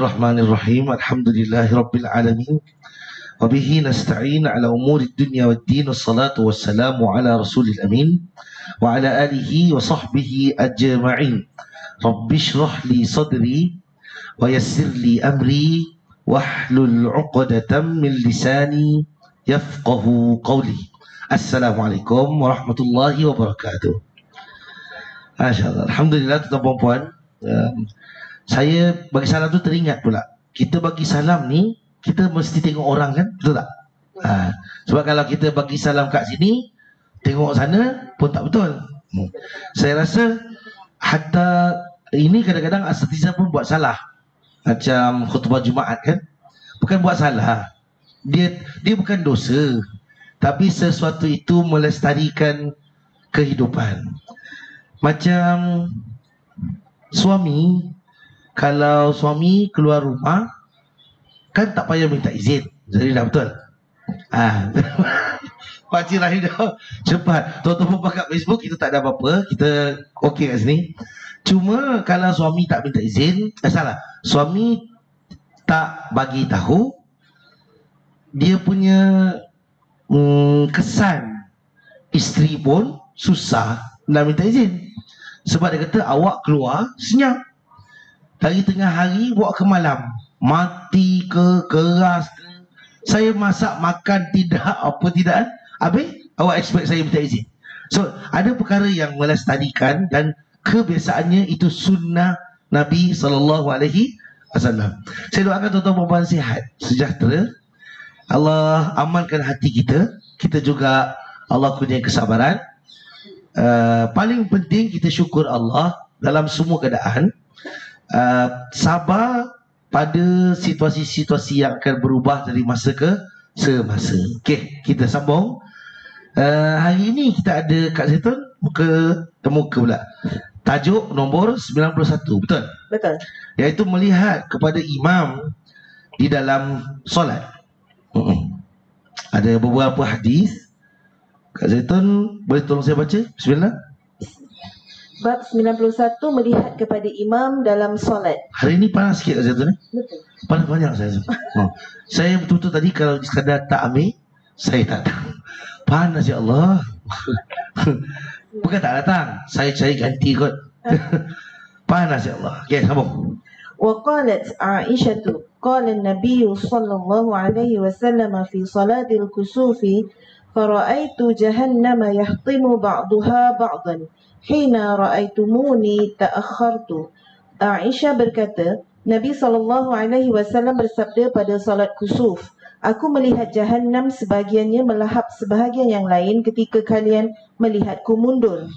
Bismillahirrahmanirrahim. Alhamdulillahirabbil alamin. Wa bihi nasta'in ala umuri dunya waddin. Wassalatu wassalamu ala rasulil amin wa ala alihi wa sahbihi ajma'in. Rabbi shrah li sadri wa yassir li amri wahlul 'uqdatam min lisani yafqahu qawli. Assalamualaikum warahmatullahi wabarakatuh. Masyaallah. Alhamdulillah tuan-tuan dan puan. Saya bagi salam tu teringat pula. Kita bagi salam ni, kita mesti tengok orang kan? Betul tak? Sebab kalau kita bagi salam kat sini, tengok sana pun tak betul. Saya rasa hatta ini kadang-kadang asatiza pun buat salah. Macam khutbah Jumaat kan? Bukan buat salah. Dia bukan dosa. Tapi sesuatu itu melestarikan kehidupan. Macam suami, kalau suami keluar rumah kan tak payah minta izin. Jadi dah betul. Pakcik Rahim dah cepat. Tuan-tuan pun kat Facebook kita tak ada apa-apa. Kita okey kat sini. Cuma kalau suami tak minta izin, salah. Suami tak bagi tahu, dia punya kesan isteri pun susah nak minta izin. Sebab dia kata awak keluar senyap. Dari tengah hari bawa ke malam. Mati ke, keras ke. Saya masak makan tidak, apa tidak. Habis awak expect saya minta izin. So ada perkara yang melestarikan dan kebiasaannya itu sunnah Nabi SAW. Saya doakan tuan-tuan perempuan sihat, sejahtera. Allah amalkan hati kita. Kita juga Allah kurniai kesabaran. Paling penting kita syukur Allah dalam semua keadaan. Sabar pada situasi-situasi yang akan berubah dari masa ke semasa. Okey, kita sambung. Hari ini kita ada Kak Zaitun muka pula. Tajuk nombor 91, betul? Betul. Iaitu melihat kepada imam di dalam solat. Ada beberapa hadis. Kak Zaitun boleh tolong saya baca? Bismillah. Bab 91, melihat kepada imam dalam solat. Hari ini panas sikit Kak Zaitun. Betul. Panas banyak saya. Saya betul-betul tadi kalau sekadar tak ambil, saya tak tahu. Panas ya Allah. Bukan tak datang, saya cari ganti kot. Panas ya Allah. Okey, sambung. وقالت عائشة قال النبي صلى الله عليه وسلم في صلاة الكسوف فرأيت جهنم يحطم بعضها بعضا حين رأيتموني تأخرت. Aisyah berkata, Nabi SAW bersabda pada salat kusuf, aku melihat Jahannam sebahagiannya melahap sebahagian yang lain ketika kalian melihatku mundur.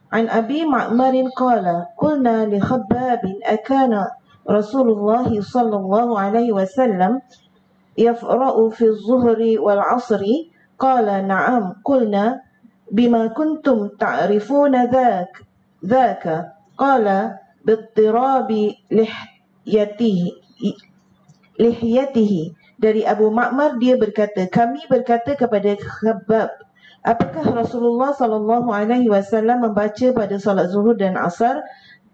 An Abi Ma'marin qala qulna li Khabbab akana Rasulullah sallallahu alaihi wasallam yafra'u fi az-zuhri wal 'asri qala na'am qulna bima kuntum ta'rifuna dhaka qala bittirabi lihyatihi. Dari Abu Ma'mar, dia berkata, kami berkata kepada Khabbab, apakah Rasulullah sallallahu alaihi wasallam membaca pada solat zuhur dan asar?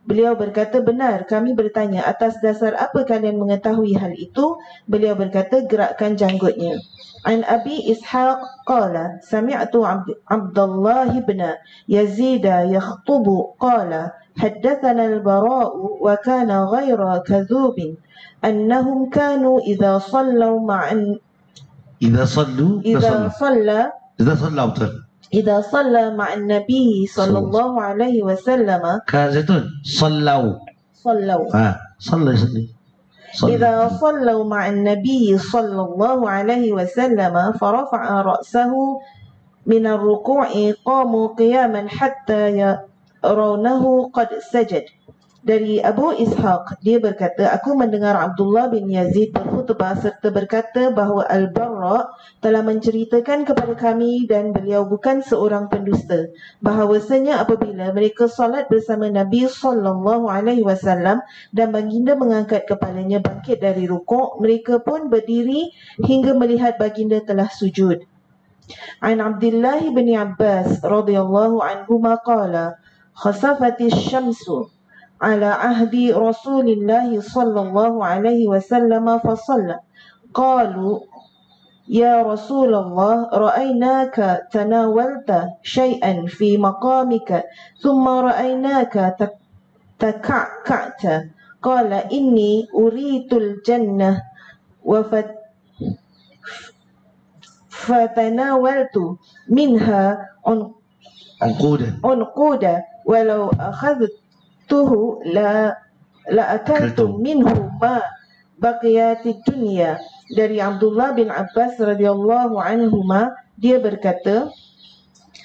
Beliau berkata, benar. Kami bertanya, atas dasar apa kalian mengetahui hal itu? Beliau berkata, gerakkan janggutnya. An Abi Ishaq qala sami'tu Abdullah ibn Yazid yakhtubu qala haddathana al-Bara'u wa kana ghayra kadhubin annahum kanu idza sallu ma'an nabiy sallallahu alaihi wasallam. Kak Zaitun, sallau. Salli. إذا صلوا مع النبي صلى الله عليه وسلم فرفع رأسه من الركوع قاموا قياما حتى يرونه قد سجد. Dari Abu Ishaq, dia berkata, aku mendengar Abdullah bin Yazid berkhutbah serta berkata bahawa Al-Barra telah menceritakan kepada kami dan beliau bukan seorang pendusta, bahawasanya apabila mereka salat bersama Nabi sallallahu alaihi wasallam dan baginda mengangkat kepalanya bangkit dari rukuk, mereka pun berdiri hingga melihat baginda telah sujud. An Abdullah bin Abbas radhiyallahu anhuma qala khasafatis syamsu على عهد رسول الله صلى الله عليه وسلم فصلى قالوا يا رسول الله رأيناك تناولت شيئا في مقامك ثم رأيناك تكعكعت قال إني أريد الجنة فتناولت منها عنقودا ولو أخذته لأكلتم منه ما بقيات الدنيا. Dari Abdullah bin Abbas radhiyallahu anhuma, dia berkata,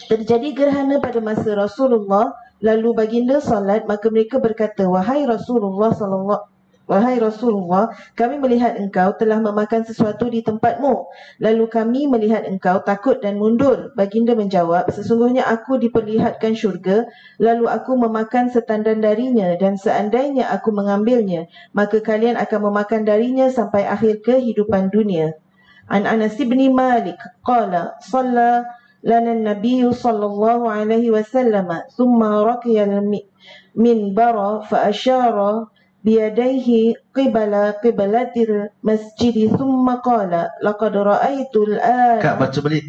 terjadi gerhana pada masa Rasulullah, lalu baginda salat, maka mereka berkata, wahai Rasulullah, kami melihat engkau telah memakan sesuatu di tempatmu. Lalu kami melihat engkau takut dan mundur. Baginda menjawab, sesungguhnya aku diperlihatkan syurga, lalu aku memakan setandan darinya, dan seandainya aku mengambilnya, maka kalian akan memakan darinya sampai akhir kehidupan dunia. An Anas bin Malik qala shalla lana an-nabiy sallallahu alaihi wasallam thumma raqiya al-minbara fa asyara biyadaihi qibalatil masjid thumma qala laqad ra'aytu al-an. Kak baca balik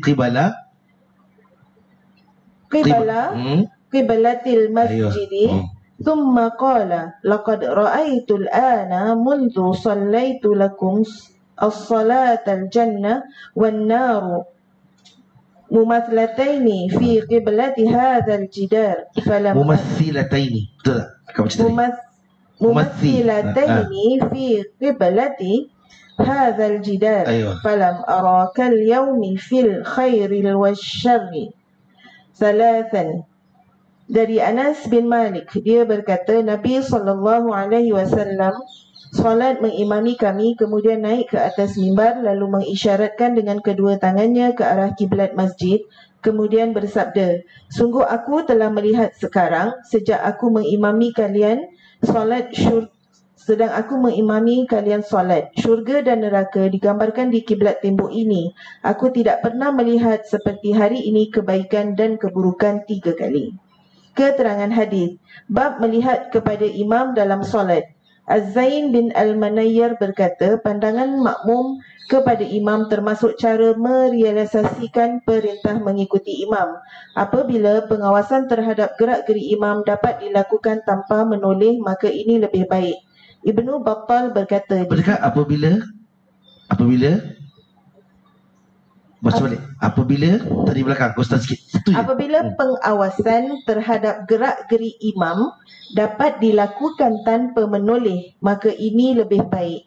qibalatil masjid thumma qala laqad ra'aytu al-ana mundu sallaytu lakum as-salatal jannah wan naru mumathlataini fi qiblati hadzal jidar falam mumathilataini, betul tak? Kak baca tadi mumathilataini fi qiblati hadzal jidar falam araka al-yawmi fil khairil wasyarri thalathan. Dari Anas bin Malik, dia berkata, Nabi SAW solat mengimami kami, kemudian naik ke atas mimbar, lalu mengisyaratkan dengan kedua tangannya ke arah kiblat masjid, kemudian bersabda, sungguh aku telah melihat sekarang, sejak aku mengimami kalian solat sedang aku mengimami kalian solat, syurga dan neraka digambarkan di kiblat tembok ini. Aku tidak pernah melihat seperti hari ini kebaikan dan keburukan 3 kali. Keterangan hadis, bab melihat kepada imam dalam solat. Az-Zain bin Al-Manayyar berkata, pandangan makmum kepada imam termasuk cara merealisasikan perintah mengikuti imam. Apabila pengawasan terhadap gerak-geri imam dapat dilakukan tanpa menoleh, maka ini lebih baik. Ibnu Battal berkata, apabila baca balik. Apabila tadi belakang Ustaz sikit. Apabila pengawasan terhadap gerak-geri imam dapat dilakukan tanpa menoleh, maka ini lebih baik.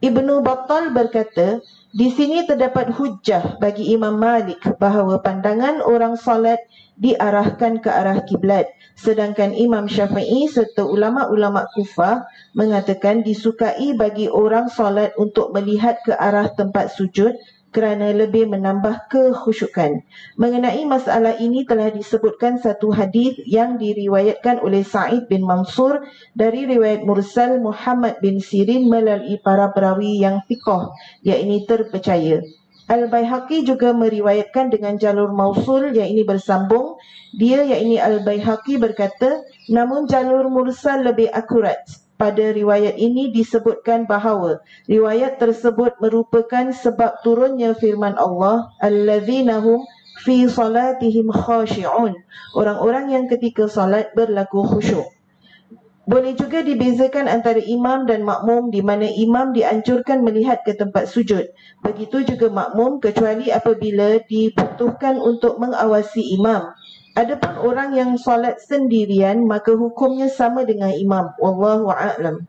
Ibnu Battal berkata, di sini terdapat hujjah bagi Imam Malik bahawa pandangan orang salat diarahkan ke arah kiblat, sedangkan Imam Syafi'i serta ulama-ulama Kufah mengatakan disukai bagi orang salat untuk melihat ke arah tempat sujud kerana lebih menambah kekhusyukan. Mengenai masalah ini telah disebutkan satu hadis yang diriwayatkan oleh Sa'id bin Mansur dari riwayat mursal Muhammad bin Sirin melalui para perawi yang thiqah, yakni terpercaya. Al-Baihaqi juga meriwayatkan dengan jalur mausul, yakni bersambung. Dia, yakni Al-Baihaqi berkata, namun jalur mursal lebih akurat. Pada riwayat ini disebutkan bahawa riwayat tersebut merupakan sebab turunnya firman Allah, allazina hum fi salatihim khashi'un, orang-orang yang ketika salat berlaku khusyuk. Boleh juga dibezakan antara imam dan makmum, di mana imam dianjurkan melihat ke tempat sujud. Begitu juga makmum, kecuali apabila dibutuhkan untuk mengawasi imam. Adapun orang yang solat sendirian, maka hukumnya sama dengan imam. Wallahu a'lam.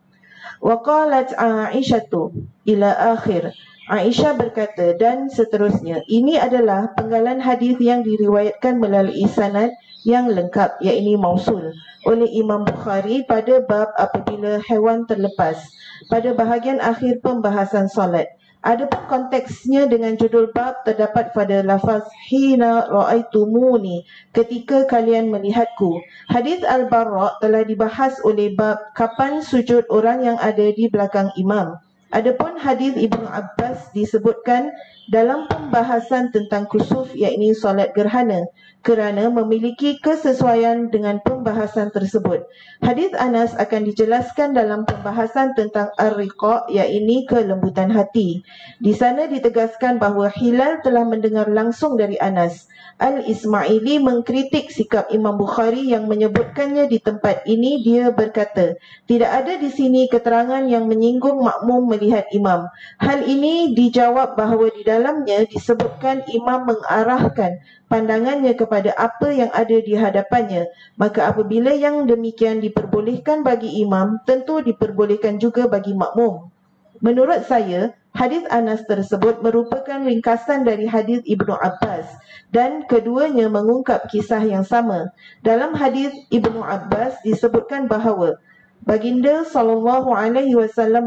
Wa qalat Aisyatu ila akhir. Aisyah berkata dan seterusnya. Ini adalah penggalan hadis yang diriwayatkan melalui sanad yang lengkap, yakni mausul, oleh Imam Bukhari pada bab apabila haiwan terlepas, pada bahagian akhir pembahasan solat. Adapun konteksnya dengan judul bab terdapat pada lafaz hina ra'aitumuni, ketika kalian melihatku. Hadis Al-Barra telah dibahas oleh bab kapan sujud orang yang ada di belakang imam. Adapun hadis Ibnu Abbas disebutkan dalam pembahasan tentang kusuf, yakni solat gerhana, kerana memiliki kesesuaian dengan pembahasan tersebut. Hadis Anas akan dijelaskan dalam pembahasan tentang ar-riqa, yakni kelembutan hati. Di sana ditegaskan bahawa Hilal telah mendengar langsung dari Anas. Al-Ismaili mengkritik sikap Imam Bukhari yang menyebutkannya di tempat ini. Dia berkata, tidak ada di sini keterangan yang menyinggung makmum melihat imam. Hal ini dijawab bahawa di dalamnya disebutkan imam mengarahkan pandangannya kepada apa yang ada di hadapannya. Maka apabila yang demikian diperbolehkan bagi imam, tentu diperbolehkan juga bagi makmum. Menurut saya, hadis Anas tersebut merupakan ringkasan dari hadis Ibnu Abbas dan keduanya mengungkap kisah yang sama. Dalam hadis Ibnu Abbas disebutkan bahawa Baginda SAW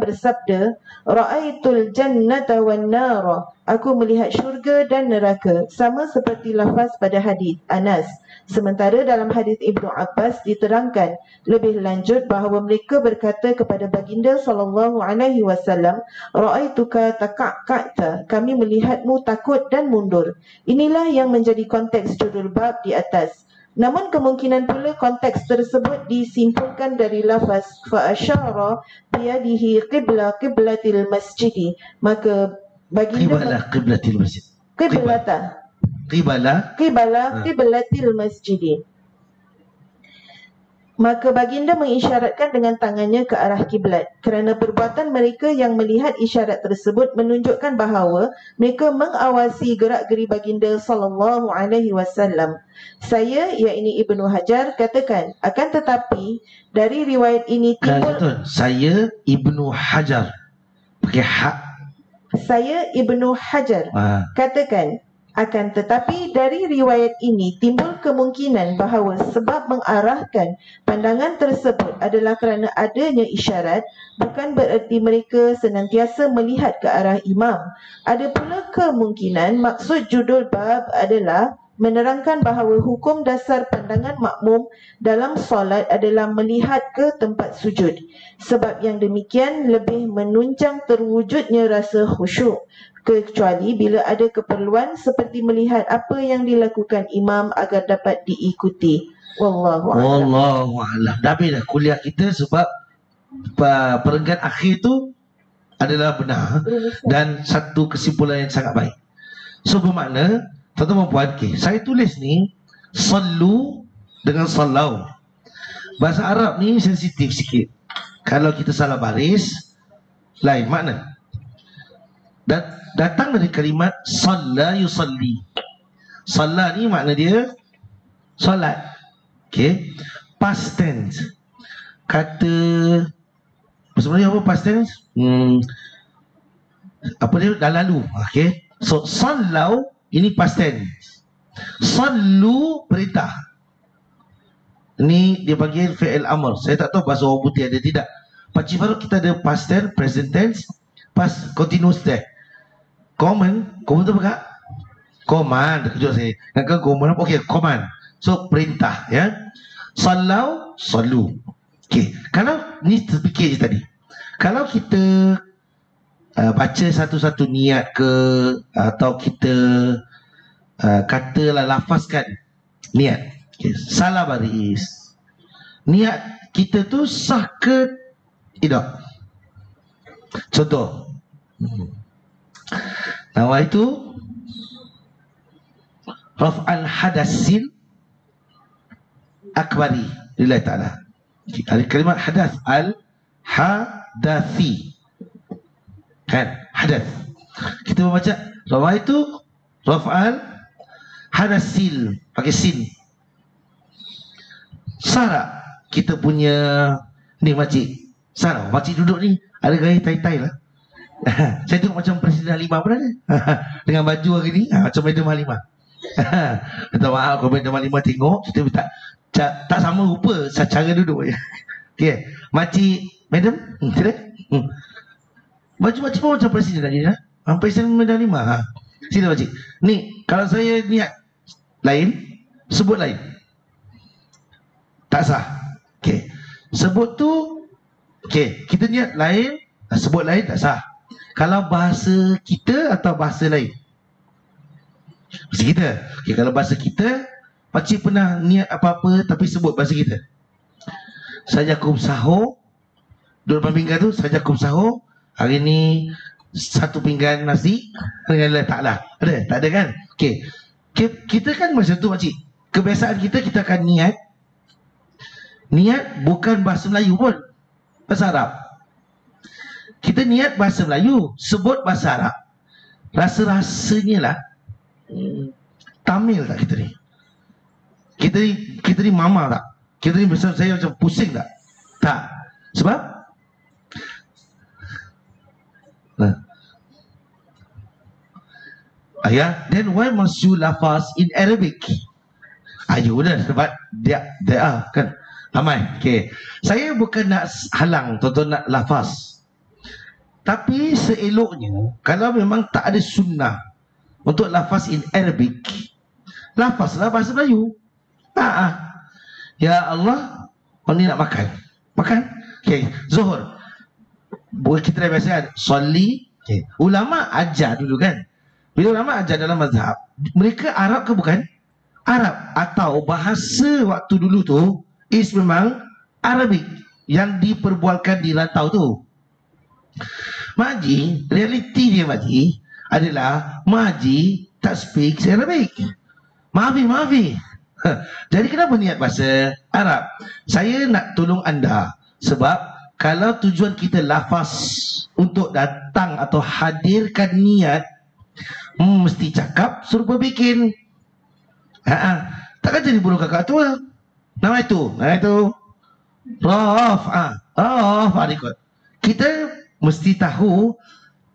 bersabda, Ra'aitul jannata wan nara, aku melihat syurga dan neraka, sama seperti lafaz pada hadis Anas. Sementara dalam hadis Ibnu Abbas diterangkan lebih lanjut bahawa mereka berkata kepada Baginda SAW, Ra'aituka taka'ka'ta, kami melihatmu takut dan mundur. Inilah yang menjadi konteks judul bab di atas. Namun kemungkinan pula konteks tersebut disimpulkan dari lafaz fa'asyara biyadihi qiblatil masjidi. Maka baginda qiblatil masjid. Qiblatil masjidi. Maka baginda mengisyaratkan dengan tangannya ke arah kiblat. Kerana perbuatan mereka yang melihat isyarat tersebut menunjukkan bahawa mereka mengawasi gerak-geri baginda SAW. Saya, iaitu Ibnu Hajar, katakan, akan tetapi dari riwayat ini timbul... Saya Ibnu Hajar, pakai hak. Saya Ibnu Hajar katakan, akan tetapi dari riwayat ini timbul kemungkinan bahawa sebab mengarahkan pandangan tersebut adalah kerana adanya isyarat, bukan bererti mereka senantiasa melihat ke arah imam. Ada pula kemungkinan maksud judul bab adalah menerangkan bahawa hukum dasar pandangan makmum dalam solat adalah melihat ke tempat sujud. Sebab yang demikian lebih menunjang terwujudnya rasa khusyuk, kecuali bila ada keperluan seperti melihat apa yang dilakukan imam agar dapat diikuti. Wallahu a'lam. Dah habis dah kuliah kita sebab perenggan akhir tu adalah benar dan satu kesimpulan yang sangat baik. So bermakna tuan-tuan dan puan, saya tulis ni sallu dengan sallau. Bahasa Arab ni sensitif sikit. Kalau kita salah baris, lain makna. Dan datang dari kalimat salla yusalli. Salla ni makna dia solat. Okey. Past tense. Kata sebenarnya apa past tense? Apa dia dah lalu. Okey. So sallau ini past tense. Sallu perintah. Ini dia panggil fi'il amr. Saya tak tahu bahasa orang putih ada tidak. Pakcik Farouk kita ada past tense, present tense, past continuous tense. Command tu apa kak? Command, kejut saya. Kan command apa? Okey, command. So perintah ya. Sallau, sallu. Okey, kalau ni terfikir je tadi. Kalau kita baca satu-satu niat ke atau kita katalah lafazkan niat. Okay. Salah baris. Niat kita tu sah ke tidak? Contoh. Nama itu raf'al hadasin akbari lillahi ta'ala. Okay. Ada kalimat hadas al-hadathi. Kan? Hadas. Kita membaca rafa itu raf'al hadasil pakai sin. Sara kita punya ni makcik. Sara makcik duduk ni ada gaya tai-tai lah. Saya tengok macam Presiden Halimah pun ada. Dengan baju hari ni macam Madam Halimah. Minta maaf kalau Madam Halimah tengok, kita tak sama rupa cara duduk je. Okay. Makcik Madam, tidak? Baju makcik pun macam Presiden tadi lah. Presiden Madam Halimah. Sila makcik. Ni kalau saya niat lain, sebut lain. Tak sah. Okay. Sebut tu, okay, kita niat lain, Sebut lain tak sah. Kalau bahasa kita atau bahasa lain? Bahasa kita. Okay, kalau bahasa kita, pakcik pernah niat apa-apa tapi sebut bahasa kita. Sajakum sahur, dua depan pinggan tu, sajakum sahur. Hari ni satu pinggan nasi dengan Allah Ta'ala. Ada? Tak ada kan? Okay. Kita kan macam tu pakcik. Kebiasaan kita akan niat. Niat bukan bahasa Melayu pun, bahasa Arab. Kita niat bahasa Melayu, sebut bahasa Arab. Rasa-rasanya lah Tamil tak kita ni? Kita ni mama tak? Kita ni besar saya macam pusing tak? Tak. Sebab ayah, then why must you lafaz in Arabic? Ayo dah, sebab dia kan ramai. Okay. Saya bukan nak halang tuan-tuan nak lafaz, tapi seeloknya kalau memang tak ada sunnah untuk lafaz in Arabic, lafazlah bahasa Melayu. Ya Allah, orang ni nak makan. Okay, Zuhur. Buat kita dah biasa kan, Salli. Okay. Ulama ajar dulu kan. Bila ulama ajar dalam mazhab, mereka Arab ke bukan? Arab. Atau bahasa waktu dulu tu is memang Arabik yang diperbualkan di rantau tu. Makji, realiti dia Makji adalah Makji tak speak Arabic. Maafi. Jadi kenapa niat bahasa Arab? Saya nak tolong anda, sebab kalau tujuan kita lafaz untuk datang atau hadirkan niat, mesti cakap serupa bikin. Takkan jadi burung kakak tua. Nama itu Raf. Ikut. Kita mesti tahu.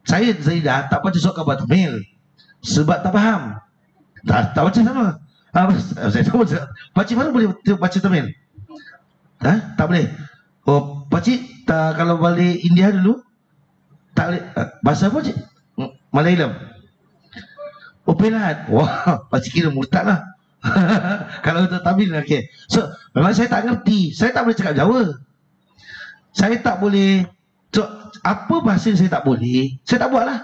Saya Zaidah tak baca surat khabar Tamil sebab tak faham. Tak baca sama. Saya tahu pakcik mana boleh baca Tamil? Tak boleh. Oh, pakcik kalau balik India dulu tak boleh. Bahasa apa cik? Malayalam. Oh, Pelat. Wah, pakcik kira murtad lah. Kalau untuk Tamil, okay. So, memang saya tak ngerti. Saya tak boleh cakap Jawa. Saya tak boleh. So, apa bahasa yang saya tak boleh, saya tak buat lah.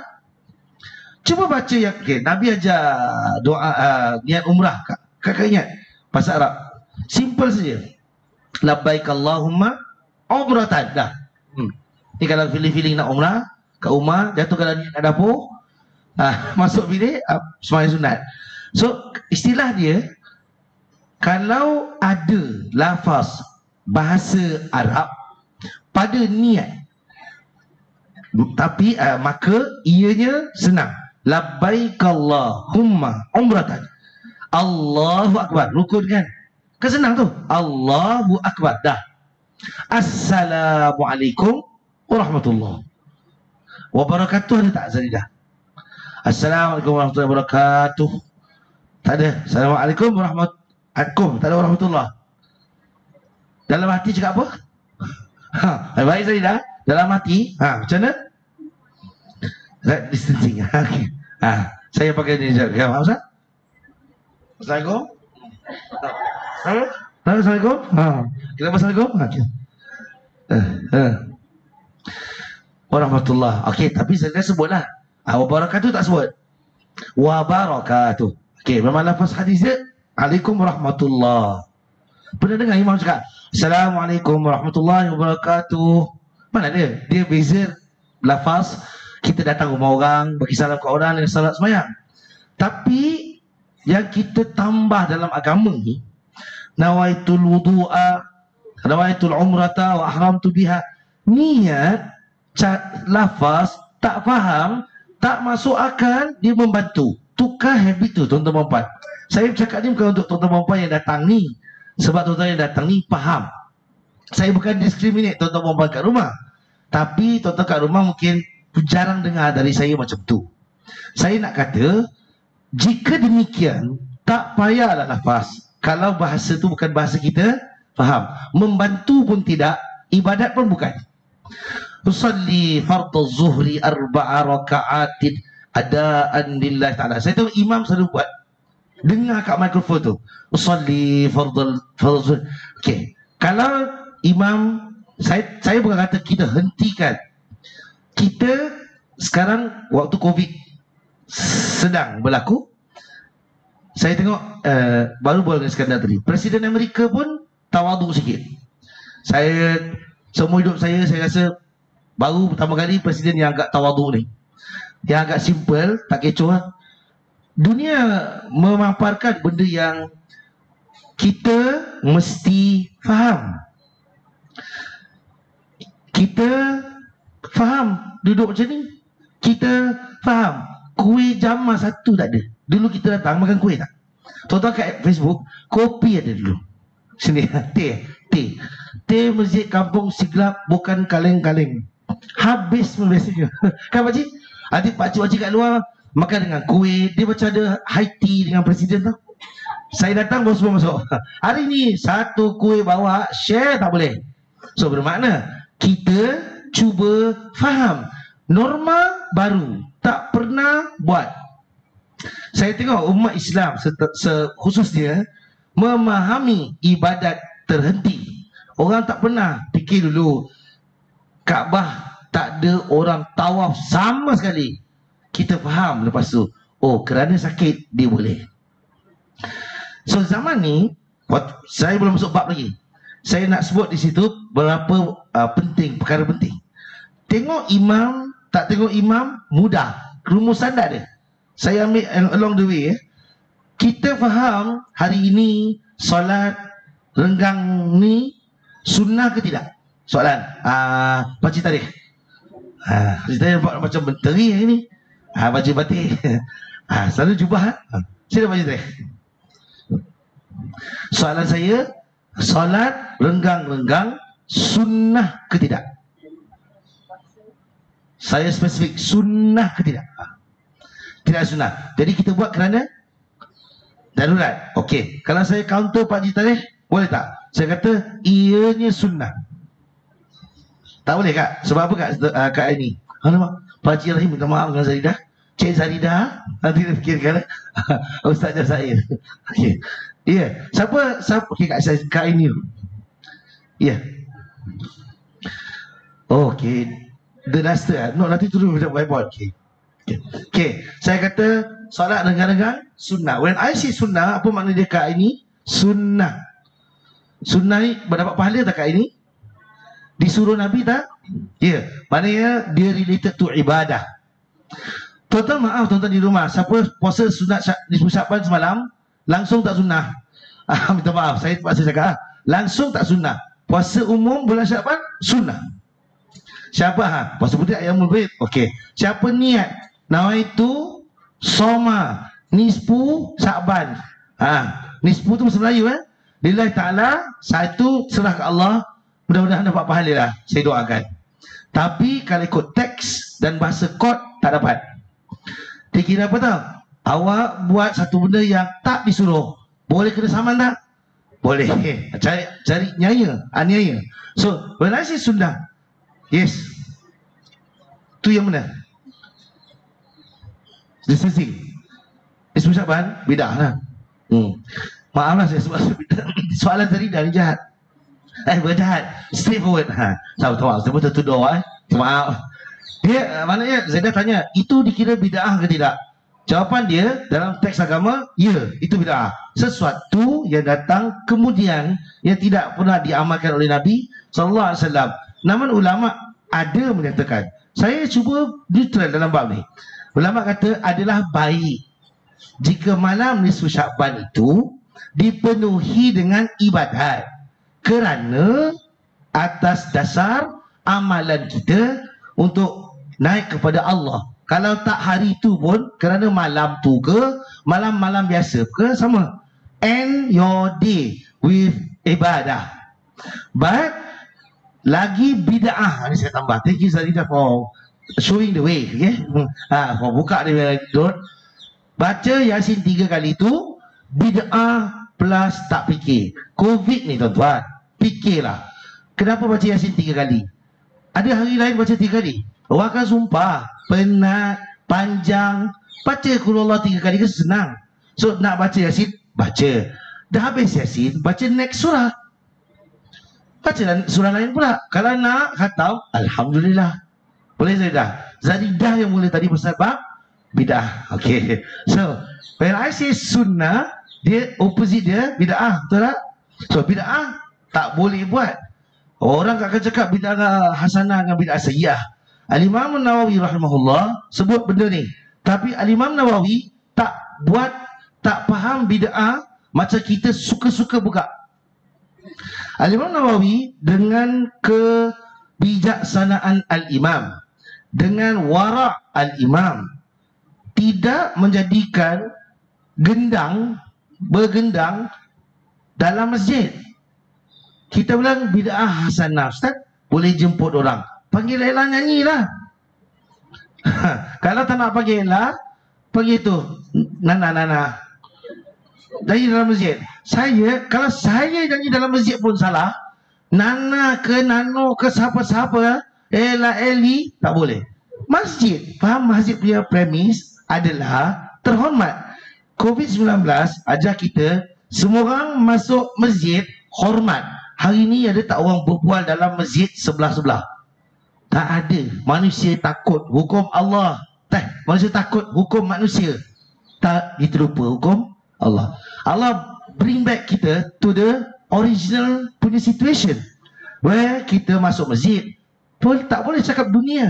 Cuba baca yang, okay, Nabi ajar doa niat umrah. Kakak ingat bahasa Arab? Simple saja. Labbaik Allahumma umratan. Dah. Ni kalau feeling nak umrah kat rumah, jatuh kalau niat kat dapur, masuk bilik, sembahyang sunat. So, istilah dia, kalau ada lafaz bahasa Arab pada niat, tapi maka ianya senang. Labbaik Allahumma umratan. Allahu Akbar. Rukun kan? Kan senang tu. Allahu Akbar. Dah. Assalamualaikum warahmatullahi wabarakatuh. Ada tak Zalidah? Assalamualaikum warahmatullahi wabarakatuh. Tak ada. Assalamualaikum warahmatullahi. Tak ada warahmatullah. Dalam hati cakap apa? Baik Zalidah. Dalam hati, macam mana? Distancing. Okay. Saya pakai ni sekejap. Maaf Ustaz? Assalamualaikum. Assalamualaikum. Kita Assalamualaikum. Warahmatullah. Okey, tapi saya sebutlah. Wabarakatuh tak sebut. Wabarakatuh. Okey, memang lafaz hadis dia Alaikum warahmatullah. Pernah dengar imam cakap Assalamualaikum warahmatullahi wabarakatuh? Mana dia? Dia beza lafaz. Kita datang rumah orang, bagi salam ke orang dengan salat semayang. Tapi yang kita tambah dalam agama ni, nawaitul wudu'a, nawaitul umrata wa ahramtu biha. Niat, lafaz, tak faham, tak masuk akal, dia membantu. Tukar habit tu tuan-tuan puan. Saya cakap ni bukan untuk tuan-tuan puan yang datang ni, sebab tuan-tuan yang datang ni faham. Saya bukan discriminate tuan-tuan puan kat rumah, tapi tuan-tuan kat rumah mungkin jarang dengar dari saya macam tu. Saya nak kata, jika demikian, tak payahlah lafaz. Kalau bahasa tu bukan bahasa kita, faham. Membantu pun tidak, ibadat pun bukan. Usalli fardhu zuhri arba'a raka'atin adaan lillahi ta'ala. Saya tahu imam selalu buat. Dengar kat mikrofon tu. Usalli fardhu zuhri. Okay. Kalau imam, saya bukan kata kita hentikan kita sekarang waktu COVID sedang berlaku, saya tengok baru bulan Iskandar tadi, Presiden Amerika pun tawaduk sikit. Saya seumur hidup saya rasa baru pertama kali presiden yang agak tawaduk ni, yang agak simple, tak kecoh lah. Dunia memaparkan benda yang kita mesti faham. Kita faham duduk macam ni, kita faham kuih jama satu tak ada. Dulu kita datang makan kuih tak? Tuan-tuan kat Facebook, kopi ada dulu. Sini, teh Masjid Kampung Siglap, bukan kaleng-kaleng. Habis biasanya. Kan pakcik? Adik pakcik-pakcik kat luar makan dengan kuih. Dia macam ada high tea dengan presiden tau. Saya datang baru semua masuk. Hari ni satu kuih bawa, share tak boleh. So bermakna kita cuba faham norma baru, tak pernah buat. Saya tengok umat Islam khususnya memahami ibadat terhenti. Orang tak pernah fikir dulu Kaabah tak ada orang tawaf sama sekali. Kita faham lepas tu, oh kerana sakit dia boleh. So zaman ni saya belum masuk bab lagi. Saya nak sebut di situ berapa perkara penting. Tengok imam, tak tengok imam, mudah. Rumusan tak ada. Saya ambil along the way. Kita faham hari ini solat renggang ni sunnah ke tidak? Soalan. Pakcik tarikh. Pakcik tarikh nampak macam menteri hari ni. Baju batik. Selalu jubah. Sila pakcik tarikh. Soalan saya, solat renggang-renggang sunnah ke tidak? Saya spesifik, sunnah ke tidak? Tidak sunnah. Jadi kita buat kerana darurat. Okey. Kalau saya counter Pak Haji Tarikh, boleh tak? Saya kata ianya sunnah. Tak boleh kak? Sebab apa kak ini? Alamak, Pak Haji Rahim minta maaf dengan Zaridah. Cik Zaridah, nanti dia fikirkan. Ustaz Jazair. Okey. Ya. Siapa? Okey kak ini. Ya. Okey. The Duster. No, nanti turun macam whiteboard. Okey. Okay, saya kata solat renggang-renggang sunnah. When I say sunnah, apa makna dia kat ini? Sunnah. Sunnah ni berdapat pahala tak kat ini? Disuruh Nabi tak? Ya, maknanya dia related to ibadah. Tuan-tuan maaf tuan-tuan di rumah, siapa puasa sunat di Syaban semalam langsung tak sunnah? Minta maaf, saya terpaksa cakap langsung tak sunnah. Puasa umum bulan Syaban sunnah. Siapa puasa putih ayamul bait? Okey. Siapa niat nawaitu soma nisfu Syaban. Nisfu tu bahasa Melayu Lillahi ta'ala, satu serah ke Allah, mudah-mudahan dapat pahala lah, saya doakan. Tapi kalau ikut teks dan bahasa kod tak dapat. Dia kira apa tau? Awak buat satu benda yang tak disuruh, boleh kena saman tak? Boleh. Cari nyaya, aniaya. So when I say sunnah, yes, tu yang mana? Distancing. Ismu Syaban, bidah lah. Maaflah saya sebab soalan tadi dah jahat. Bukan jahat, straightforward. Tahu, saya pun tertuduh. Maaf. Dia, maknanya Zaidah tanya, itu dikira bid'ah ke tidak? Jawapan dia dalam teks agama, ya, itu bid'ah. Sesuatu yang datang kemudian yang tidak pernah diamalkan oleh Nabi SAW. Namun ulama ada menyatakan, saya cuba neutral dalam bab ni. Ulama kata adalah baik jika malam nisfu Syaban itu dipenuhi dengan ibadat, kerana atas dasar amalan kita untuk naik kepada Allah. Kalau tak hari itu pun, kerana malam tu ke malam-malam biasa ke sama. End your day with ibadah. But lagi bid'ah, ini saya tambah. Thank you Zaridah for showing the way. Okay? For buka dia road. Baca Yasin 3 kali tu bid'ah plus tak fikir. Covid ni tuan-tuan, fikirlah. Kenapa baca Yasin 3 kali? Ada hari lain baca 3 kali. Orang akan sumpah penat, panjang. Baca Qulullah 3 kali ke senang. So nak baca Yasin, baca. Dah habis Yasin, baca next surah. Baca surah lain pula. Kalau nak khatam, Alhamdulillah. Boleh Zaidah? Zaidah yang boleh tadi pasal bab bid'ah. Okay. So, when I say sunnah, dia opposite dia bid'ah. Betul tak? So, bid'ah tak boleh buat. Orang akan cakap bid'ah hasanah dengan bid'ah sayyah. Al-Imam Nawawi rahimahullah sebut benda ni. Tapi Al-Imam Nawawi tak buat, tak faham bid'ah macam kita suka-suka buka. Al-Imam Nawawi dengan kebijaksanaan Al-Imam, dengan wara' Al-Imam, tidak menjadikan bergendang dalam masjid. Kita bilang bid'ah hasanah, Ustaz, boleh jemput orang, panggil Ella nyanyilah. Kalau tak nak panggil Ella, panggil tu Nana nyanyi dalam masjid. Kalau saya nyanyi dalam masjid pun salah, Nana ke Nano ke siapa-siapa, Ella Eli, tak boleh. Masjid, faham, masjid punya premis adalah terhormat. COVID-19 ajar kita semua orang masuk masjid hormat. Hari ni ada tak orang berbual dalam masjid sebelah-sebelah? Tak ada. Manusia takut hukum Allah. Manusia takut hukum manusia. Tak diterlupa hukum Allah. Allah bring back kita to the original punya situation, where kita masuk masjid tak boleh cakap dunia.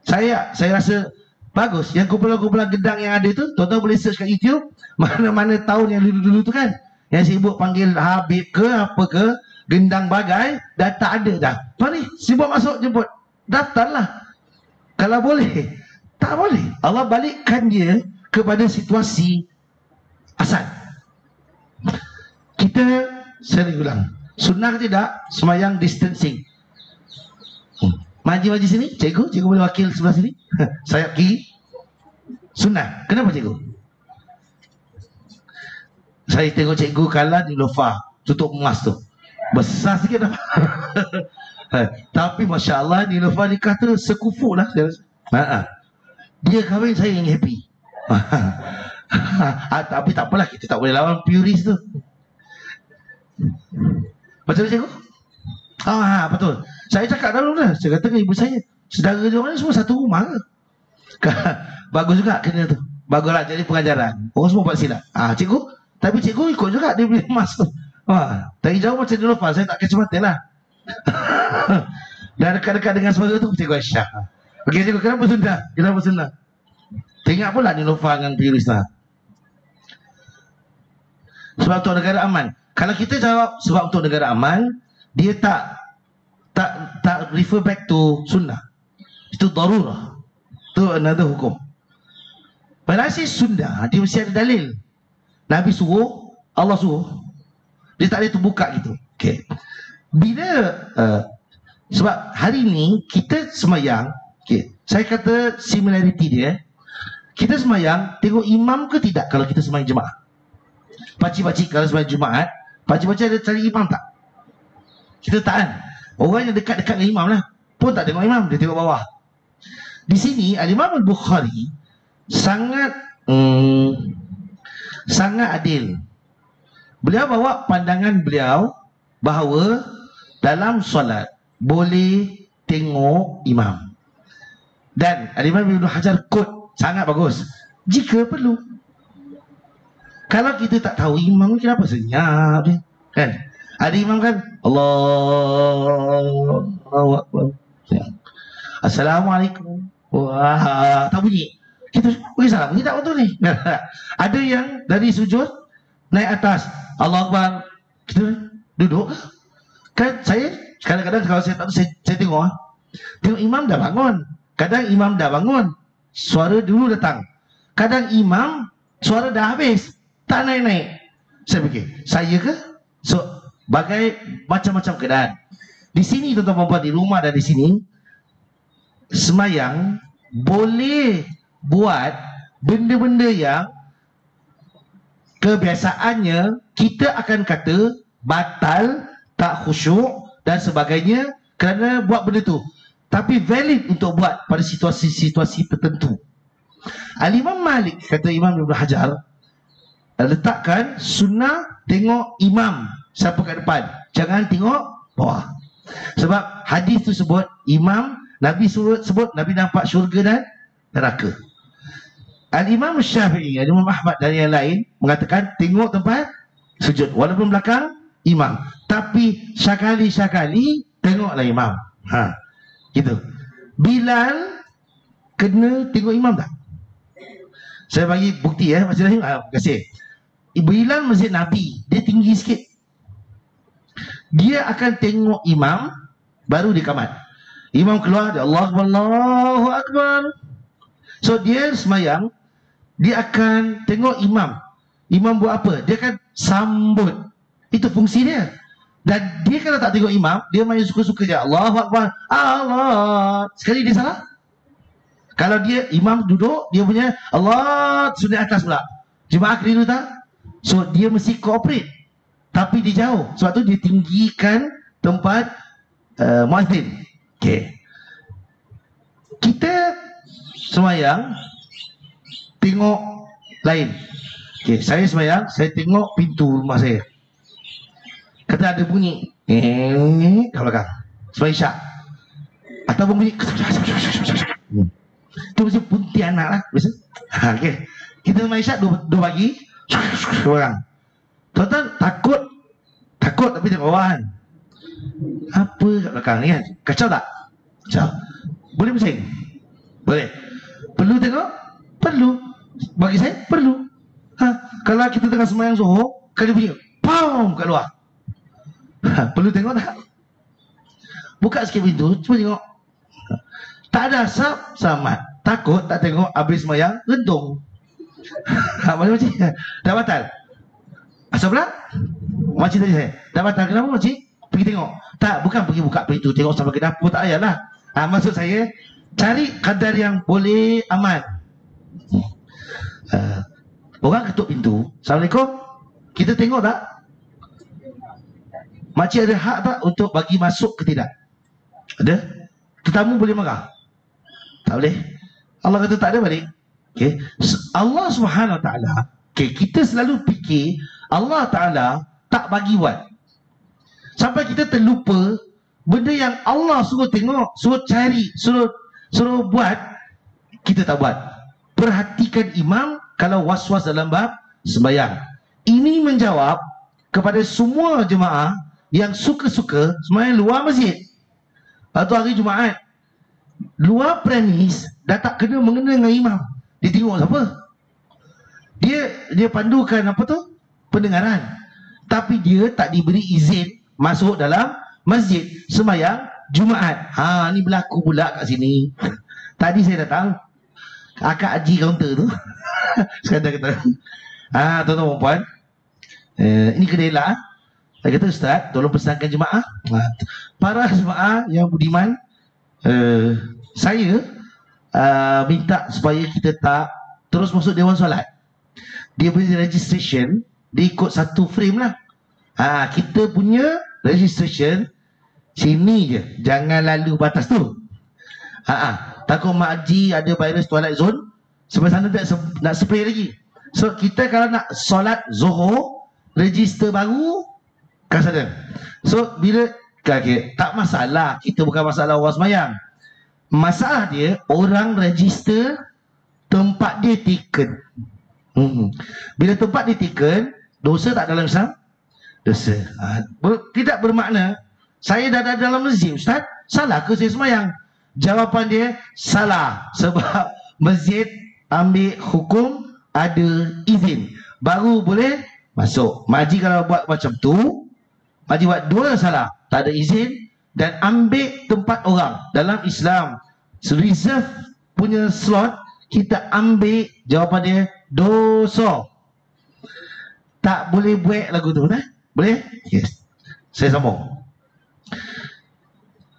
Saya rasa bagus yang kumpulan-kumpulan gedang yang ada tu, tuan-tuan boleh search kat YouTube, mana-mana tahun yang dulu-dulu tu kan, yang sibuk panggil Habib ke apa ke, gendang bagai, dah tak ada dah. Mari sibuk masuk jemput, daftarlah. Kalau boleh. Tak boleh. Allah balikkan dia kepada situasi asal. Kita sering ulang, sunnah ke tidak semayang distancing. Maji sini, cikgu boleh wakil sebelah sini. Sayap kiri. Sunnah. Kenapa cikgu? Saya tengok cikgu kalah di Lofa, tutup emas tu, besar sikit dah. Tapi Masya Allah, di Lofa nikah tu sekufu lah. Dia kahwin, saya yang happy. Tapi tak apalah, kita tak boleh lawan purist tu. Betul cikgu? Betul. Saya cakap dahulu dah, saya kata dengan ibu saya, saudara dia orang ni semua satu rumah ke? Bagus juga kena tu. Baguslah jadi pengajaran. Orang semua buat silap. Cikgu, tapi cikgu ikut juga dia beli emas tu. Dari jauh macam di Lofa, saya tak kacamata lah. Dan dekat-dekat dengan saudara tu, cikgu Aisyah. Okey cikgu, kenapa sunnah? Kenapa sunnah? Teringat pula di Lofa dengan purist lah. Sebab untuk negara aman. Kalau kita jawab sebab untuk negara aman, dia tak refer back to sunnah. Itu darurah. Itu another hukum. When I say sunnah, dia mesti ada dalil. Nabi suruh, Allah suruh. Dia tak boleh terbuka gitu. Okay. Bila sebab hari ni kita semayang, okay, saya kata similarity dia, kita semayang tengok imam ke tidak kalau kita semayang jemaah. Pakcik-pakcik kalau semayang Jumaat, pakcik-pakcik ada cari imam tak? Kita tak kan? Orang yang dekat-dekat dengan imam lah pun tak tengok imam, dia tengok bawah. Di sini Al-Imam Al-Bukhari sangat adil. Beliau bawa pandangan beliau bahawa dalam solat boleh tengok imam. Dan Al-Imam Ibn Hajar quote sangat bagus, jika perlu. Kalau kita tak tahu imam ni kenapa senyap dia, kan? Ada imam kan, Allahu Akbar, Assalamualaikum, tak bunyi, kita bagi salam, ini tak betul ni. Ada yang dari sujud naik atas, Allahu Akbar, kita duduk. Kan saya kadang-kadang kalau saya tak tahu, saya tengok imam dah bangun. Kadang imam dah bangun, suara dulu datang. Kadang imam suara dah habis, tak naik-naik. Saya fikir, saya ke? So, bagai macam-macam keadaan. Di sini tuan-tuan puan di rumah dan di sini, semayang boleh buat benda-benda yang kebiasaannya kita akan kata batal, tak khusyuk dan sebagainya kerana buat benda tu. Tapi valid untuk buat pada situasi-situasi tertentu. Al-Imam Malik, kata Imam Ibn Hajar, letakkan sunnah tengok imam siapa kat depan, jangan tengok bawah. Sebab hadis tu sebut imam Nabi sebut Nabi nampak syurga dan neraka. Al-Imam Syafi'i, Imam Ahmad dan yang lain mengatakan tengok tempat sujud walaupun belakang imam, tapi syakali-syakali tengoklah imam. Gitu. Bilal kena tengok imam tak? Saya bagi bukti Masjid Rahim. Terima kasih. Bilal Masjid Nabi, dia tinggi sikit. Dia akan tengok imam baru dia kamat. Imam keluar, dia Allahu Akbar. So dia semayang, dia akan tengok imam. Imam buat apa? Dia akan sambut. Itu fungsi dia. Dan dia kalau tak tengok imam, dia main suka-suka je. Allahu Akbar. Allah. Sekali dia salah. Kalau dia imam duduk, dia punya Allah sudah atas pula. Jemaah keliru tak? So dia mesti cooperate. Tapi dia jauh. Sebab tu dia tinggikan tempat muazzin. Okay. Kita semayang tengok lain. Okay, saya semayang, saya tengok pintu rumah saya. Kata ada bunyi kat belakang, semayang isyak. Ataupun bunyi itu mesti Pontianak lah biasa. Okay. Kita semayang isyak 2 pagi orang. Tuan-tuan takut tapi tengok bawah kan. Apa kat belakang ni kan? Kacau tak? Kacau. Boleh pusing? Boleh. Perlu tengok? Perlu. Bagi saya perlu. Kalau kita tengah semayang Zuhur, kali bunyi pam kat luar. Perlu tengok tak? Buka sikit pintu, cuba tengok. Tak ada asap, selamat. Takut tak tengok, habis semayang rentung. Macam-macam. Dah batal. Asal pula? Makcik tadi saya, dah batal. Kenapa makcik? Pergi tengok. Tak, bukan pergi buka pintu tengok sampai ke dapur, tak payahlah. Maksud saya, cari kadar yang boleh aman. Orang ketuk pintu, Assalamualaikum, kita tengok tak? Makcik ada hak tak untuk bagi masuk ke tidak? Ada? Tetamu boleh marah? Tak boleh. Allah kata tak ada balik. Okay. Allah Subhanahu Wa Taala, okay, kita selalu fikir Allah Taala tak bagi buat. Sampai kita terlupa benda yang Allah suruh tengok, suruh cari, suruh buat, kita tak buat. Perhatikan imam kalau was-was dalam bab sembahyang. Ini menjawab kepada semua jemaah yang suka-suka sembahyang luar masjid atau hari Jumaat. Luar premis dah tak kena mengena dengan imam. Dia tengok siapa? Dia pandukan apa tu? Pendengaran. Tapi dia tak diberi izin masuk dalam masjid sembahyang Jumaat. Ni berlaku pula kat sini. Tadi saya datang, akak haji kaunter tu. Sekadar kata, tuan-tuan puan, ini kedai lah. Saya kata, Ustaz, tolong pesankan jemaah. Para jemaah yang budiman, saya minta supaya kita tak terus masuk Dewan Solat. Dia punya registration, dia ikut satu frame lah. Kita punya registration sini je, jangan lalu batas tu. Takut Mak Haji ada virus Twilight Zone, sampai sana nak spray lagi. So kita kalau nak solat Zuhur, register baru kat sana. So bila tak masalah, kita bukan masalah orang semayang. Masalah dia orang register tempat dia taken. Bila tempat dia taken, dosa tak dalam Islam? Dosa. Tidak bermakna saya dah ada dalam masjid, Ustaz, salah ke saya semayang? Jawapan dia salah, sebab masjid ambil hukum ada izin baru boleh masuk. Makcik kalau buat macam tu, makcik buat dua salah, tak ada izin dan ambil tempat orang. Dalam Islam reserve punya slot, kita ambil, jawapan dia dosa. Tak boleh buat lagu tu, nah? Boleh? Yes. Saya sambung.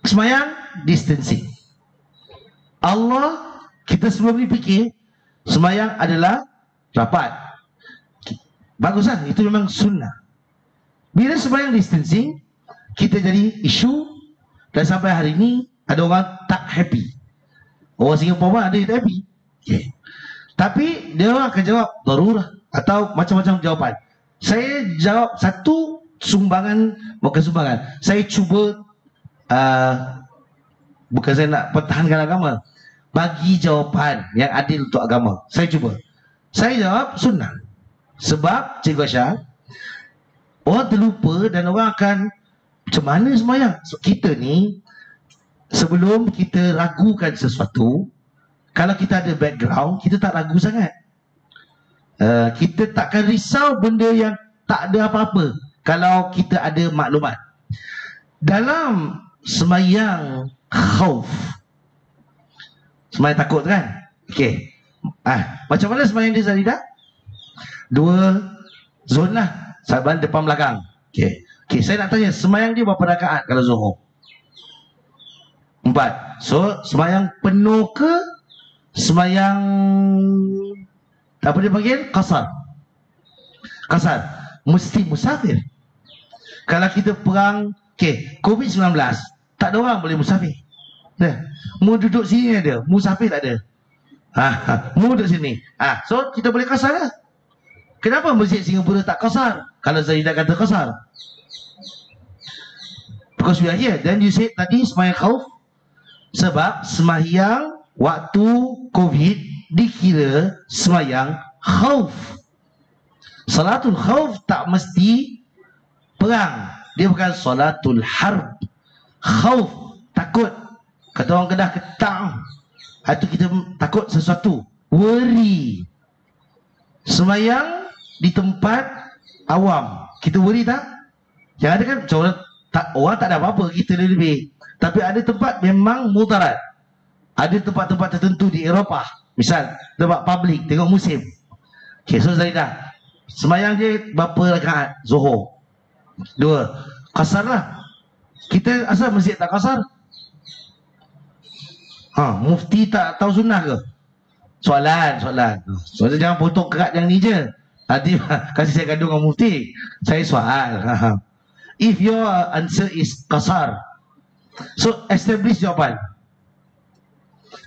Semayang distancing. Allah, kita sebelum ni fikir semayang adalah rapat. Bagus kan? Itu memang sunnah. Bila semayang distancing, kita jadi isu. Dan sampai hari ni ada orang tak happy. Orang Singapura pun ada yang tak happy. Tapi dia orang akan jawab darurah atau macam-macam jawapan. Saya jawab satu sumbangan, bukan sumbangan, saya cuba Bukan saya nak pertahankan agama. Bagi jawapan yang adil untuk agama. Saya cuba. Saya jawab sunnah. Sebab Cikgu Aisyah, orang terlupa dan orang akan macam mana semayang. So, kita ni sebelum kita ragukan sesuatu, kalau kita ada background, kita tak ragu sangat. Kita takkan risau benda yang tak ada apa-apa kalau kita ada maklumat. Dalam semayang khauf, semayang takut kan? Okey. Macam mana semayang dia, Zalidah? Dua zon lah, sahabat depan belakang. Okey. Okey, saya nak tanya, semayang dia berapa rakaat kalau Zuhur? 4. So, semayang penuh ke semayang apa dia panggil? Qasar. Qasar. Mesti musafir. Kalau kita perang, okey, COVID-19, tak ada orang boleh musafir. Mu duduk sini ada, musafir tak ada. Mu duduk sini. So kita boleh qasar lah. Kenapa masjid Singapura tak qasar? Kalau Zaidah kata qasar. Because we are here. Then you said tadi semayang khauf. Sebab semayang waktu COVID dikira semayang khauf. Salatul khauf tak mesti perang. Dia bukan salatul harb. Khauf, takut. Kata orang Kedah, ketang. Itu kita takut sesuatu. Worry. Semayang di tempat awam, kita worry tak? Yang ada kan macam orang tak ada apa-apa, kita lebih. Tapi ada tempat memang mudarat. Ada tempat-tempat tertentu di Eropah, misal tempat public, tengok musim. Okay, so Zaidah, semayang dia berapa rakaat Zuhur? 2. Qasar lah. Kita asal masjid tak qasar? Mufti tak tahu sunnah ke? Soalan. Soalan jangan potong kerat yang ni je. Nanti kasih saya gaduh dengan mufti. Saya soal. If your answer is qasar, so establish jawapan.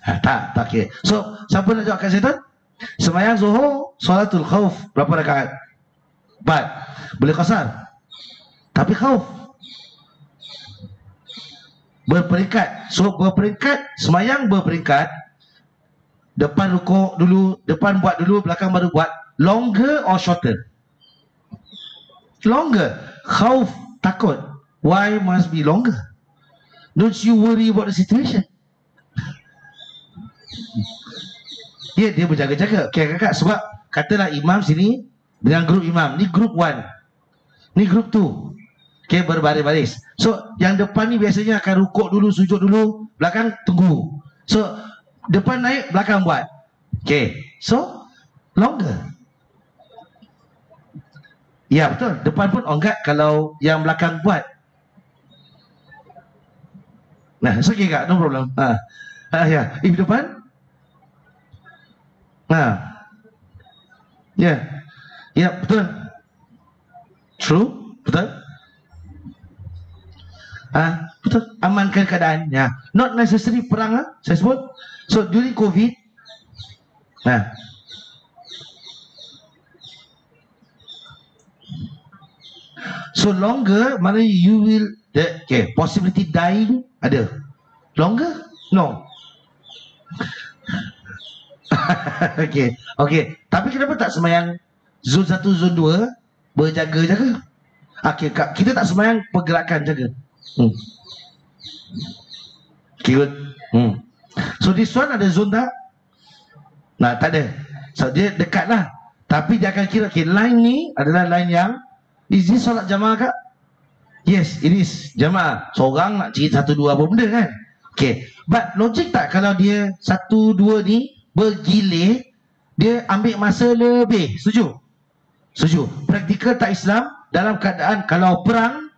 Tak okay. So siapa nak jawab kat saya tu? Semayang Zuhur, salatul khauf berapa rakaat? 4. Boleh qasar. Tapi khauf berperingkat. So berperingkat, semayang berperingkat. Depan rukuk dulu, depan buat dulu, belakang baru buat. Longer or shorter? Longer. Khauf, takut. Why must be longer? Don't you worry about the situation? Dia berjaga-jaga. Okay kakak, sebab katalah imam sini dengan grup imam. Ni grup 1, ni grup 2. Okay, berbaris-baris. So yang depan ni biasanya akan rukuk dulu, sujud dulu, belakang tunggu. So depan naik, belakang buat. Okay, so longer. Ya betul, depan pun ongat kalau yang belakang buat. Nah, it's okay kak, no problem. Ya, if depan. Ya, betul. True, betul. Betul, amankan keadaan. Not necessary perang saya sebut. So during COVID, so longer, mana you will possibility dying ada. Longer? No. Okay. Tapi kenapa tak semayang zon 1, zon 2 berjaga-jaga? Okay, kita tak semayang pergerakan jaga. Okay, good. So this one ada zon tak? Nah, tak ada. So dia dekat lah. Tapi dia akan kira, line ni adalah line yang, is this solat jamaah kak? Yes, it is jamaah. Seorang nak cari 1, 2 apa benda kan? Okay, but logik tak kalau dia 1, 2 ni bergilir, dia ambil masa lebih? Setuju. Praktikal tak Islam dalam keadaan kalau perang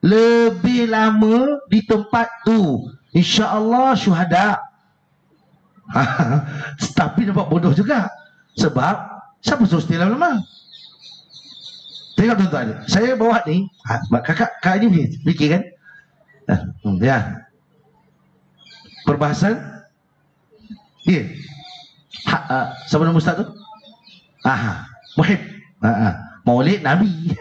lebih lama di tempat tu, insya-Allah syuhada. Tapi nampak bodoh juga. Sebab siapa suruh stay lama-lama? Tengok tuan-tuan, saya bawa ni, kakak ni fikir kan? Ya. Perbahasan? Ya. Siapa nama ustaz tu? Muhib. Maulid Nabi.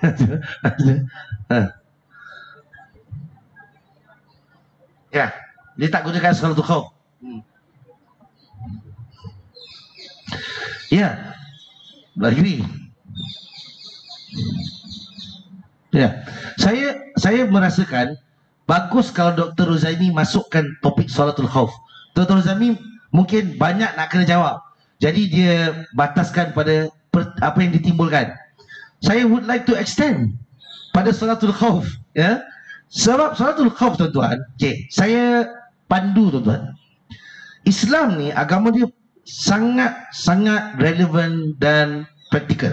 Ya. Dia tak gunakan salatul khauf. Ya, lagi. Ya, saya merasakan bagus kalau Dr. Ruzaimi masukkan topik salatul khauf. Dr. Ruzaimi mungkin banyak nak kena jawab. Jadi dia bataskan pada apa yang ditimbulkan. Saya would like to extend pada salatul khauf, ya. Sebab salatul khauf, tuan-tuan, saya pandu, tuan-tuan. Islam ni agama dia sangat relevan dan praktikal.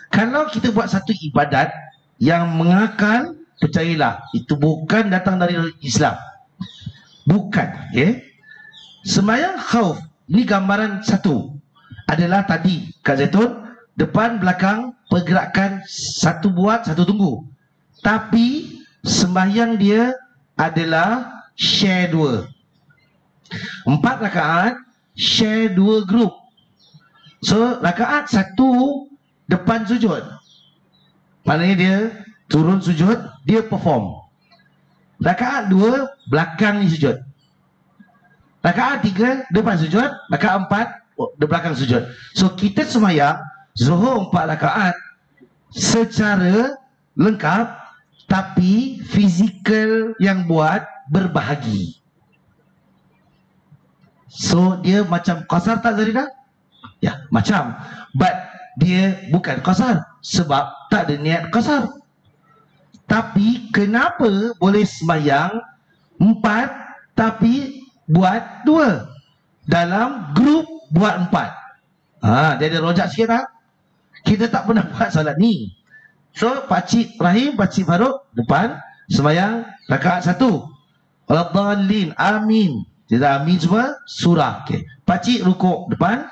Kalau kita buat satu ibadat yang mengakal, percayalah itu bukan datang dari Islam. Bukan, sembahyang khauf ini gambaran satu adalah tadi Kak Zaitun, depan belakang pergerakan, satu buat satu tunggu. Tapi sembahyang dia adalah share dua. 4 rakaat share 2 grup. So rakaat 1 depan sujud, maknanya dia turun sujud, dia perform. Rakaat 2 belakang ni sujud. Rakaat 3 depan sujud. Rakaat 4 di belakang sujud. So kita sembahyang Zuhur 4 rakaat secara lengkap, tapi fizikal yang buat berbahagi. So dia macam qasar tak, Zaridah? Ya, macam. But dia bukan qasar sebab tak ada niat qasar. Tapi kenapa boleh sembahyang 4 tapi buat 2? Dalam grup buat 4. Dia ada rojak sikit tak? Kita tak pernah buat solat ni. So Pakcik Rahim, Pakcik Farouk depan sembahyang rakaat 1. Waladhdallin, amin. Kita amin semua surah. Okey. Pakcik rukuk depan,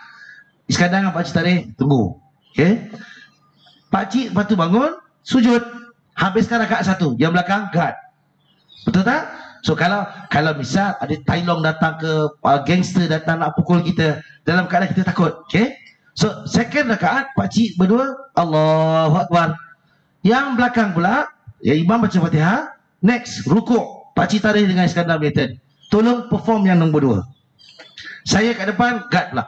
Iskandar dengan Pakcik Tarikh tunggu. Okey. Pakcik lepas tu bangun sujud, habiskan rakaat 1. Yang belakang guard. Betul tak? So kalau misal ada Tailong datang ke, gangster datang nak pukul kita, dalam keadaan kita takut, okey. So second rakaat pakcik berdua Allahu Akbar. Yang belakang pula ya imam baca Fatihah, next rukuk Pakcik Tarikh dengan Iskandar Blatant. Tolong perform yang nombor 2. Saya kat depan, guard pula.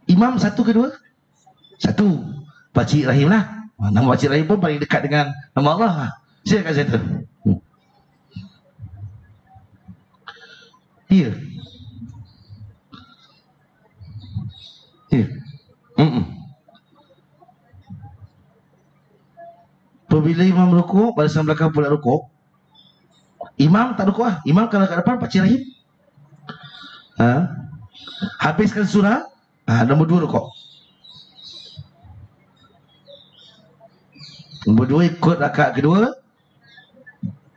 Imam 1 ke 2? 1. Pakcik Rahim lah. Nama Pakcik Rahim pun paling dekat dengan nama Allah. Silakan saya tu. Ya. Ya. Apabila imam rukuk, barisan belakang pula rukuk. Imam tak rukuk lah. Imam kalau kat depan Pakcik Rahim. Habiskan surah, nombor 2 rukuk. Nombor 2 ikut rakaat kedua.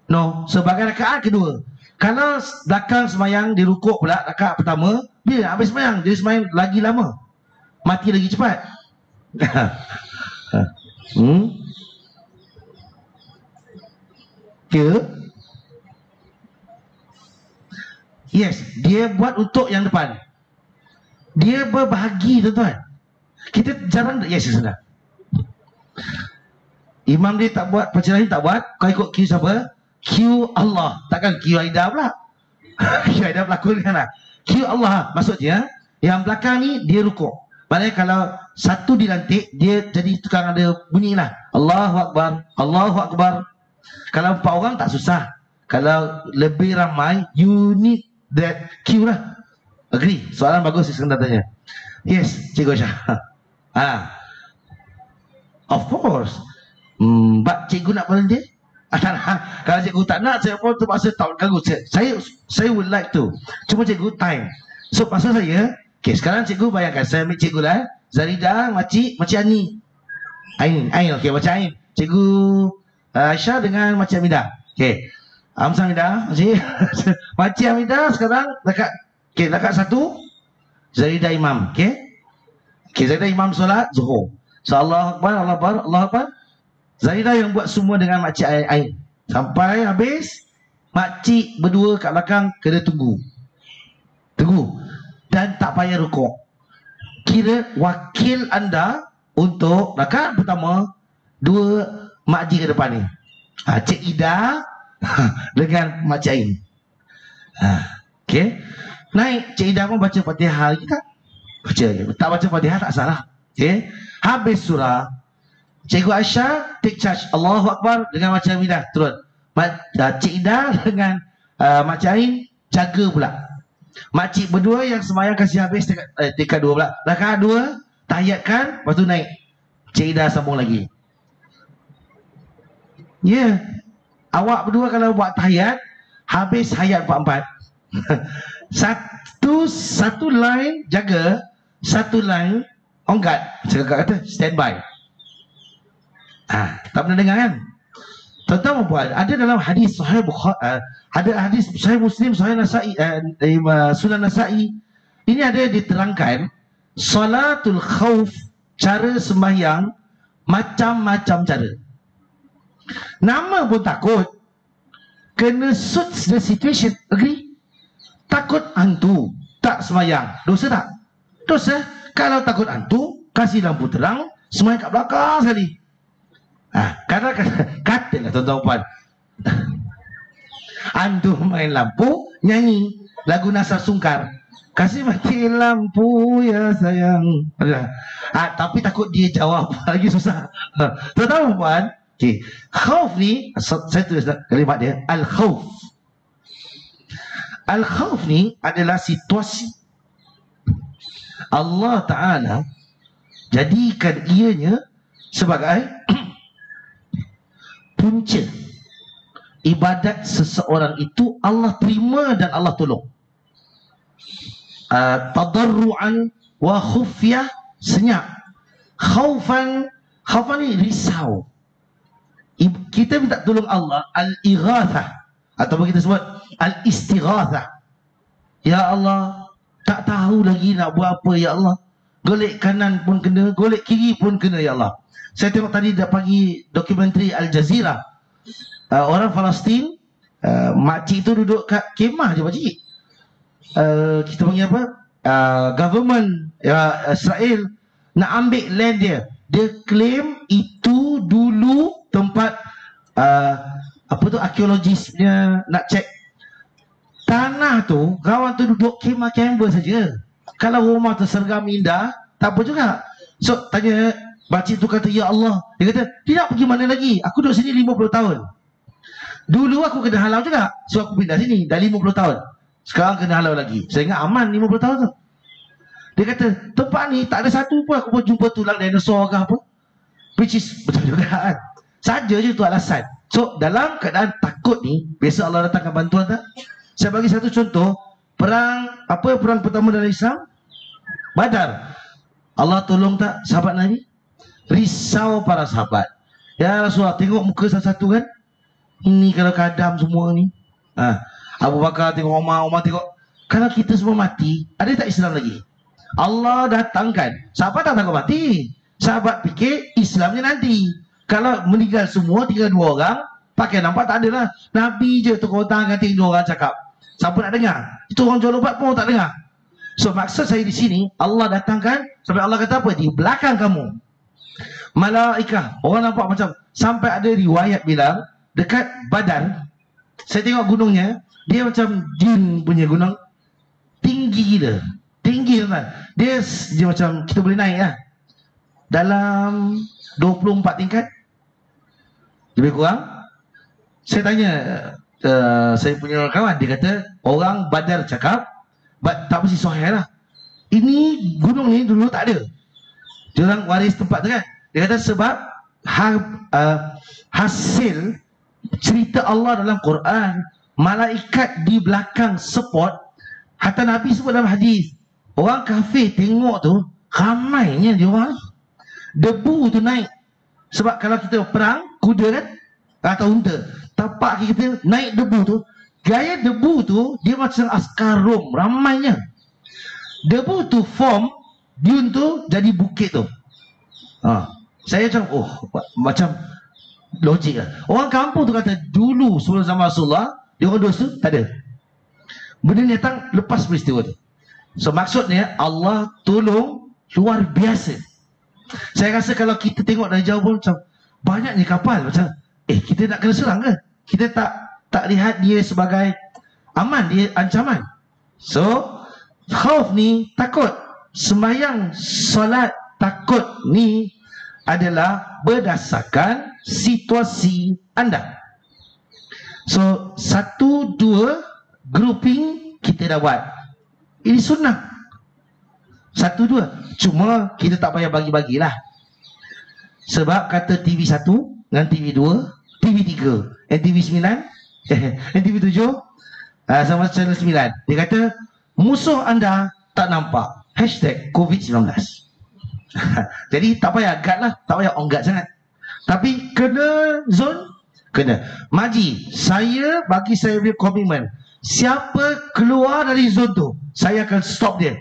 No, sebagai rakaat kedua. Kalau belakang semayang di rukuk pula rakaat pertama, bila habis semayang, dia semayang lagi lama, mati lagi cepat. Yes, dia buat untuk yang depan. Dia berbahagi, tuan-tuan. Kita jarang, yes, sudah. Imam dia tak buat, Pakcik Rahim tak buat, kau ikut queue siapa? Queue Allah. Takkan queue Aida pula. Queue Aida pelakon kan lah. Queue Allah maksudnya, yang belakang ni dia rukuk. Maknanya kalau satu dilantik, dia jadi tukang ada bunyi lah. Allahu Akbar, Allahu Akbar. Kalau 4 orang tak susah. Kalau lebih ramai, you need that queue lah. Agree? Soalan bagus Iskandar tanya. Yes, Cikgu Syah. Of course. But cikgu nak volunteer? Kalau cikgu tak nak, saya pun terpaksa tak ganggu. Saya would like to. Cuma cikgu time. So maksud saya, okay, sekarang cikgu bayangkan, saya ambil cikgu lah. Zaridah, Makcik Ani. Ain, okay, macam Ain. Cikgu Aisyah dengan Makcik Hamidah. Okay. Hamzah Hamidah, Makcik Hamidah sekarang dekat, okay, dekat 1. Zaridah Imam, okay. Okay, Zaridah Imam solat Zuhur. So Allah Akbar, Allah Akbar, Allah Akbar. Zaridah yang buat semua dengan Makcik Ain. Sampai habis, makcik berdua kat belakang kena tunggu. Dan tak payah rukuk. Kira wakil anda untuk rakaat pertama, 2 makcik ke depan ni. Cik Ida dengan Makcik Ain. Okey. Naik Cik Ida pun baca Fatihah lagi tak? Baca lagi. Tak baca Fatihah tak salah. Okey. Habis surah, Cikgu Aisyah take charge, Allahu Akbar dengan Makcik Aminah turun. Cik Ida dengan Makcik Ain jaga pula. Makcik berdua yang semayang kasih habis tingkat 2 pula. Rakaat 2 tahiyatkan, lepas tu naik Cik Ida sambung lagi. Ya, awak berdua kalau buat tahiyat habis hayat 44. Satu line jaga, satu line on guard. Cakap kata standby. Tak pernah dengar kan? Tuan-tuan puan, ada dalam hadis Sahih Bukhari, ada hadis Sahih Muslim, Sahih Nasa'i, Sunan Nasa'i. Ini ada diterangkan salatul khauf, cara sembahyang macam-macam cara. Nama pun takut, kena suit the situation. Agree? Takut hantu, tak sembahyang, dosa tak? Dosa. Kalau takut hantu, kasih lampu terang, sembahyang kat belakang sekali. Kadang katalah tuan-tuan puan, hantu main lampu, nyanyi lagu Nasar Sungkar, kasih mati lampu ya sayang. Tapi takut dia jawab, lagi susah. Tuan-tuan puan, okay. Khauf ni, saya tulis kalimat dia, al-khauf. Al-khauf ni adalah situasi Allah Ta'ala jadikan ianya sebagai punca ibadat seseorang itu Allah terima dan Allah tolong. Tadarru'an wa khufyah, senyap. Khaufan ni risau. Kita minta tolong Allah, al-ighathah, atau kita sebut al-istighathah. Ya Allah, tak tahu lagi nak buat apa ya Allah. Golek kanan pun kena, golek kiri pun kena ya Allah. Saya tengok tadi dah pagi dokumentari Al Jazeera. Orang Palestin, makcik tu duduk kat kemah je pakcik. Kita panggil apa? Government Israel nak ambil land dia. Dia claim itu dulu tempat apa tu, arkeologisnya nak cek tanah tu. Kawan tu duduk kemah kamber saja. Kalau rumah tu sergam indah, tak apa juga. So tanya, makcik tu kata, ya Allah. Dia kata, dia nak pergi mana lagi? Aku duduk sini 50 tahun. Dulu aku kena halau juga, so aku pindah sini. Dah 50 tahun. Sekarang kena halau lagi. Saya ingat aman 50 tahun tu. Dia kata, tempat ni tak ada satu pun aku pun jumpa tulang dinosaur ke apa. Which is betul juga kan. Saja je tu alasan. So dalam keadaan takut ni, biasa Allah datangkan bantuan tak? Saya bagi satu contoh. Perang pertama dalam Islam? Badar. Allah tolong tak sahabat Nabi? Risau para sahabat. Ya Rasulullah, tengok muka satu-satu kan. Ini kalau kadam semua ni. Abu Bakar tengok Umar tengok. Kalau kita semua mati, ada tak Islam lagi? Allah datangkan. Sahabat tak takut mati. Sahabat fikir Islamnya nanti. Kalau meninggal semua, tinggal 2 orang, pakai nampak tak ada lah. Nabi je tukar hutang ganti 2 orang cakap. Siapa nak dengar? Itu orang jual ubat pun tak dengar. So maksud saya di sini, Allah datangkan sampai Allah kata apa? Di belakang kamu malaikah. Orang nampak macam, sampai ada riwayat bilang dekat Badar, saya tengok gunungnya, dia macam jin punya gunung, tinggi gila. Tinggi kan. Dia macam kita boleh naik lah. Dalam 24 tingkat lebih kurang. Saya tanya saya punya kawan, dia kata orang Badar cakap tak mesti sahih lah. Ini gunung ni dulu tak ada. Dia orang waris tempat tu kan. Dia kata sebab hasil cerita Allah dalam Quran, malaikat di belakang support. Hatta Nabi sebut dalam hadis, orang kafir tengok tu ramainya dia orang. Debu tu naik. Sebab kalau kita perang kuda kan atau unta, tapak kita naik debu tu, gaya debu tu dia macam askar Rom, ramainya. Debu tu form dune tu jadi bukit tu. Saya macam macam logik lah. Orang kampung tu kata dulu sebelum zaman Rasulullah, dia orang dosa tak ada. Benda ni datang lepas peristiwa tu. So maksudnya Allah tolong luar biasa. Saya rasa kalau kita tengok dari jauh pun macam banyaknya kapal, macam kita nak kena serang ke? Kita tak tak lihat dia sebagai aman, dia ancaman. So khauf ni takut. Sembahyang solat takut ni adalah berdasarkan situasi anda. So 1, 2 grouping kita dah buat. Ini sunnah 1, 2. Cuma kita tak payah bagi-bagilah. Sebab kata TV 1 dengan TV 2, TV 3, NTV 9, NTV 7 sama channel 9. Dia kata musuh anda tak nampak. #COVID-19. Jadi tak payah guard lah, tak payah on guard sangat. Tapi kena zone, kena. Maji, saya bagi saya punya komitmen. Siapa keluar dari zone tu, saya akan stop dia.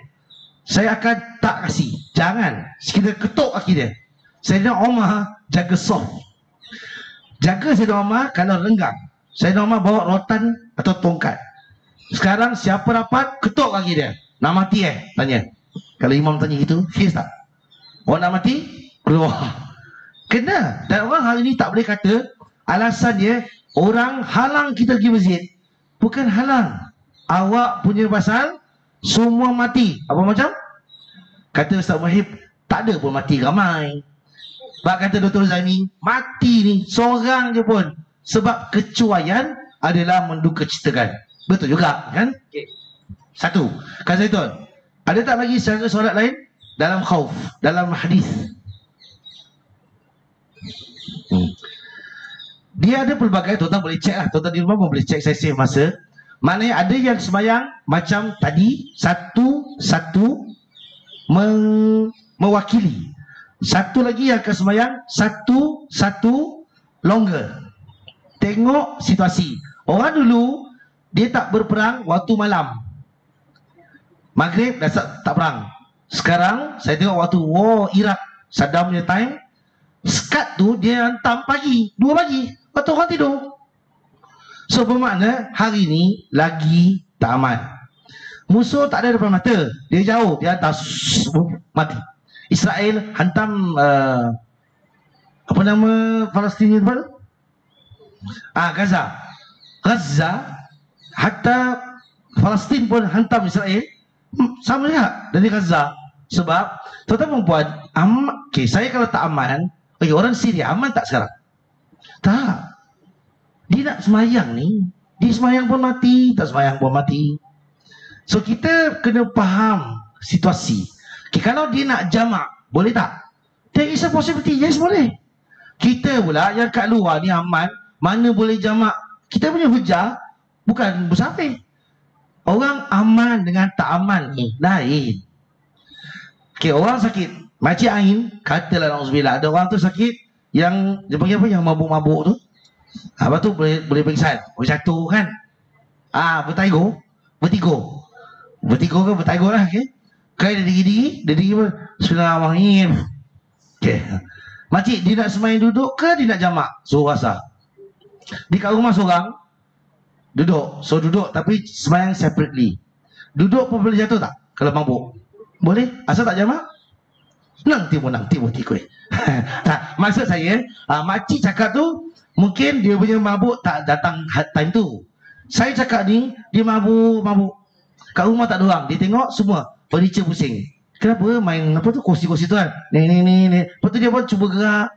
Saya akan tak kasih. Jangan. Kita ketuk kaki dia. Sayyidina Umar jaga soft. Jaga Sayyidina Umar kalau renggang. Sayyidina Umar bawa rotan atau tongkat. Sekarang siapa rapat, ketuk kaki dia. Nak mati tanya. Kalau imam tanya gitu, fierce tak? Orang nak mati, keluar. Kena. Dan orang hari ni tak boleh kata alasan dia orang halang kita pergi masjid. Bukan halang. Awak punya pasal semua mati. Apa macam? Kata Ustaz Wahib, tak ada pun mati ramai. Sebab kata Dr. Zaini, mati ni seorang je pun. Sebab kecuaian adalah mendukacitakan. Betul juga kan? Okay. 1. Kata Zaitun, ada tak lagi solat lain dalam khauf, dalam hadis? Dia ada pelbagai, tuan-tuan boleh cek lah. Tuan-tuan di rumah pun boleh cek, saya save masa. Maknanya ada yang sembahyang macam tadi, satu mewakili. Satu lagi yang akan sembahyang satu longer. Tengok situasi. Orang dulu dia tak berperang waktu malam. Maghrib dah tak perang. Sekarang saya tengok waktu war Iraq, Saddam punya time, skat tu dia hantam pagi, 2 pagi, waktu orang tidur. So bermakna hari ni lagi tak aman. Musuh tak ada depan mata, dia jauh, dia hantar mati. Israel hantam apa nama Palestin ni depan? Gaza. Hatta Palestin pun hantam Israel. Sama juga dari Gaza. Sebab tuan-tuan perempuan, okay, saya kalau tak aman, okay, orang Syria aman tak sekarang? Tak. Dia nak semayang ni, dia semayang pun mati, tak semayang pun mati. So kita kena faham situasi. Okay, kalau dia nak jamak, boleh tak? There is a possibility, yes boleh. Kita pula yang kat luar ni aman, mana boleh jamak? Kita punya hujah bukan musafir. Orang aman dengan tak aman ni lain. Okay, orang sakit macam angin, katalah na'udzubillah, ada orang tu sakit yang dia panggil apa, yang mabuk-mabuk tu. Lepas tu boleh pingsan, boleh jatuh kan. Vertigo ke vertigo lah. Okay, kaya dia diri pun Bismillahirrahmanirrahim. Okay, makcik dia nak semain duduk ke dia nak jamak? Suruh asal. Di kat rumah seorang duduk, so duduk tapi semayang separately. Duduk pun boleh jatuh tak kalau mabuk? Boleh, asal tak jamak? Nang timu tikui. Tak, maksud saya, makcik cakap tu mungkin dia punya mabuk tak datang time tu. Saya cakap ni dia mabuk. Kat rumah tak ada orang, dia tengok semua furniture pusing. Kenapa main apa tu kursi-kursi tu kan? Ni. Lepas tu dia pun cuba gerak.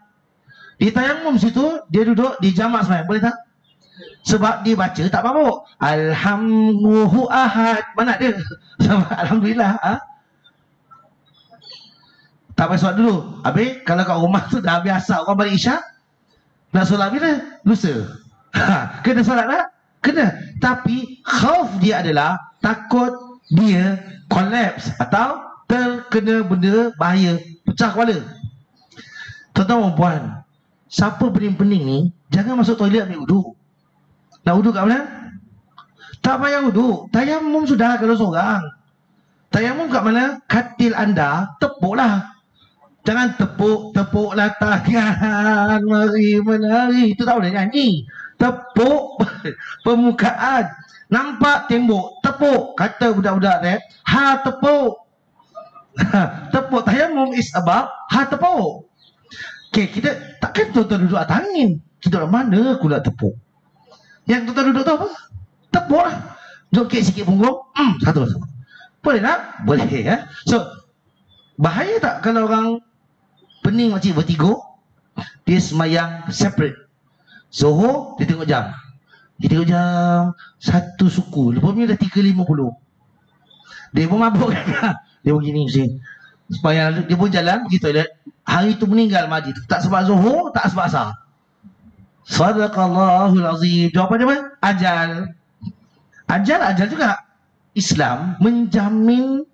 Dia tayamum situ, dia duduk, dia jamak semayang. Boleh tak? Sebab dia baca tak mabuk. Alhamdulillah ahad. Mana dia? Alhamdulillah. Tak payah solat dulu. Habis kalau kat rumah tu dah habis asar, orang balik isyak, nak solat bila? Lusa. Kena solat tak? Kena. Tapi khauf dia adalah takut dia collapse atau terkena benda bahaya, pecah kepala. Tuan-tuan puan, siapa pening-pening ni jangan masuk toilet ambil uduk. Nak uduk kat mana? Tak payah uduk, tayamum sudah kalau seorang. Tayamum kat mana? Katil anda, tepuklah. Jangan tepuklah tangan mari menari. Itu tak boleh nyanyi. Tepuk permukaan. Nampak tembok, tepuk. Kata budak-budak ni, tepuk. Tepuk tayamum is about tepuk. Okay, kita takkan tuan-tuan duduk atas angin. Kita orang mana aku nak tepuk? Yang tuan-tuan duduk tu apa? Tepuk lah. Joget sikit punggung. Satu. Boleh tak? Boleh ya. So, bahaya tak kalau orang pening makcik bertiga, dia semayang separate. Zuhur, dia tengok jam. Dia tengok jam satu suku. Lepas ni dah 3.50. Dia pun mabuk kan? Dia pun gini mesti. Semayang, dia pun jalan pergi toilet. Hari tu meninggal makcik tu. Tak sebab zuhur, tak sebab asar. Sadaqallahul azim. Jawapan dia apa? Ajal. Ajal juga. Islam menjamin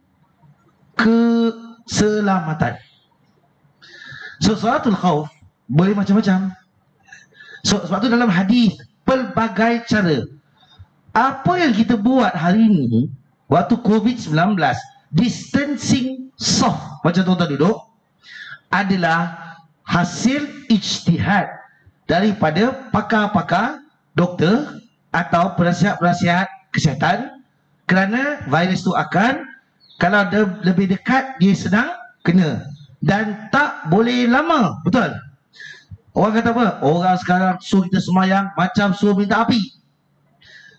keselamatan. So, salatul khauf boleh macam-macam. So, sebab tu dalam hadis pelbagai cara. Apa yang kita buat hari ini waktu COVID-19, distancing soft macam tuan-tuan duduk, adalah hasil ijtihad daripada pakar-pakar doktor atau penasihat-penasihat kesihatan, kerana virus tu akan, kalau ada lebih dekat, dia senang kena dan tak boleh lama. Betul? Orang kata apa? Orang sekarang suruh kita semayang macam suruh minta api.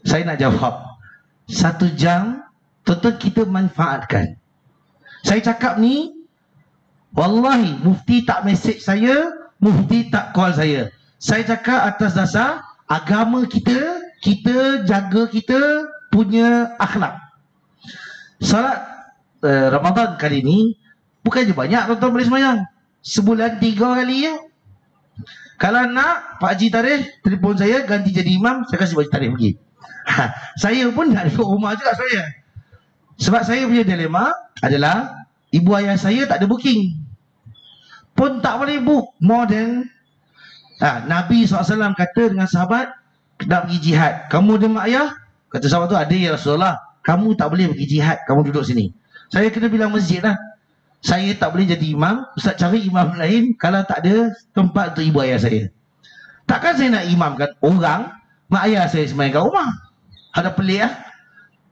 Saya nak jawab, 1 jam tentu kita manfaatkan. Saya cakap ni, wallahi mufti tak mesej saya, mufti tak call saya. Saya cakap atas dasar agama kita, kita jaga kita punya akhlak. Salat Ramadan kali ni bukannya banyak tuan-tuan boleh semayang. Sebulan 3 kali ya. Kalau nak, Pak Haji Tarikh telefon saya, ganti jadi imam, saya kasih Pak Haji Tarikh pergi. Saya pun nak duduk rumah juga saya. Sebab saya punya dilema adalah ibu ayah saya tak ada booking, pun tak boleh book more than Nabi SAW kata dengan sahabat nak pergi jihad, kamu ada mak ayah? Kata sahabat tu, ada ya Rasulullah. Kamu tak boleh pergi jihad, kamu duduk sini. Saya kena bilang masjid lah, saya tak boleh jadi imam, ustaz cari imam lain kalau tak ada tempat untuk ibu ayah saya. Takkan saya nak imamkan orang, mak ayah saya semayang kat rumah. Ada pelik lah.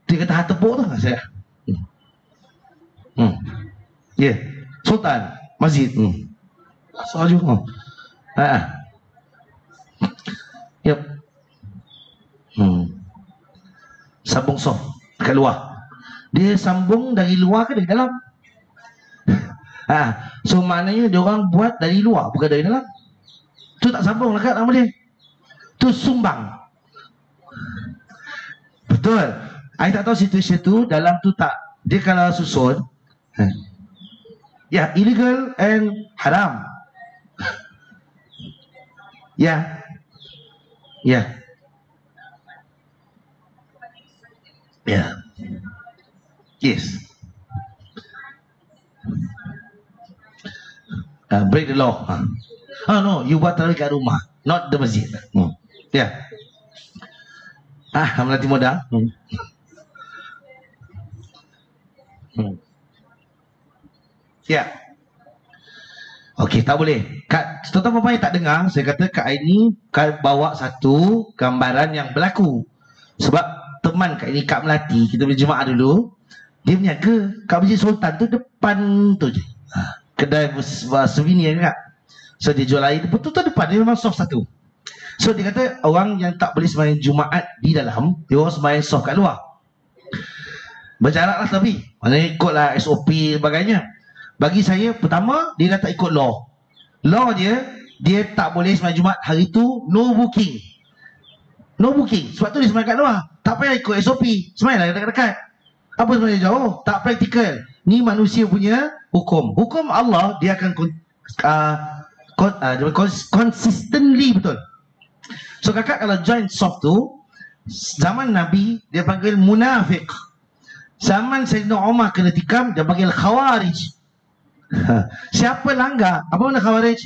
Dia kata hati tepuk tu saya. Ya, Sultan masjid. Soal juga. Yep. Sambung soft dekat luar. Dia sambung dari luar ke dari dalam? So maknanya dia orang buat dari luar, bukan dari dalam. Tu tak sambung lah kat nama dia. Tu sumbang. Betul. I tak tahu situasi tu, dalam tu tak. Dia kalau susun, ya, illegal and haram. Ya. Ya. Ya. Yes. Break the law. Oh no, you buat tarik kat rumah, not the masjid. Ya. Melati modal. Ya. Okey, tak boleh. Tuan-tuan puan-puan yang tak dengar, saya kata Kak Aini bawa satu gambaran yang berlaku. Sebab teman Kak Aini, Kak Melati, kita punya jemaah dulu, dia berniaga kat Masjid Sultan tu, depan tu je. Kedai souvenir Kak. So dia jual air betul-betul depan, dia memang soft satu. So dia kata orang yang tak boleh sembahyang Jumaat di dalam, dia orang sembahyang soft kat luar. Berjarak lah tapi, maknanya ikutlah SOP sebagainya. Bagi saya, pertama, dia dah tak ikut law. Law dia tak boleh sembahyang Jumaat hari tu, no booking. No booking. Sebab tu dia sembahyang kat luar. Tak payah ikut SOP. Sembahyanglah dekat-dekat. Apa sebenarnya jauh? Tak praktikal. Ni manusia punya hukum. Hukum Allah, dia akan consistently betul. So kakak kalau join soft tu, zaman Nabi, dia panggil munafik. Zaman Sayyidina Umar kena tikam, dia panggil khawarij. Siapa langgar? Apa makna khawarij?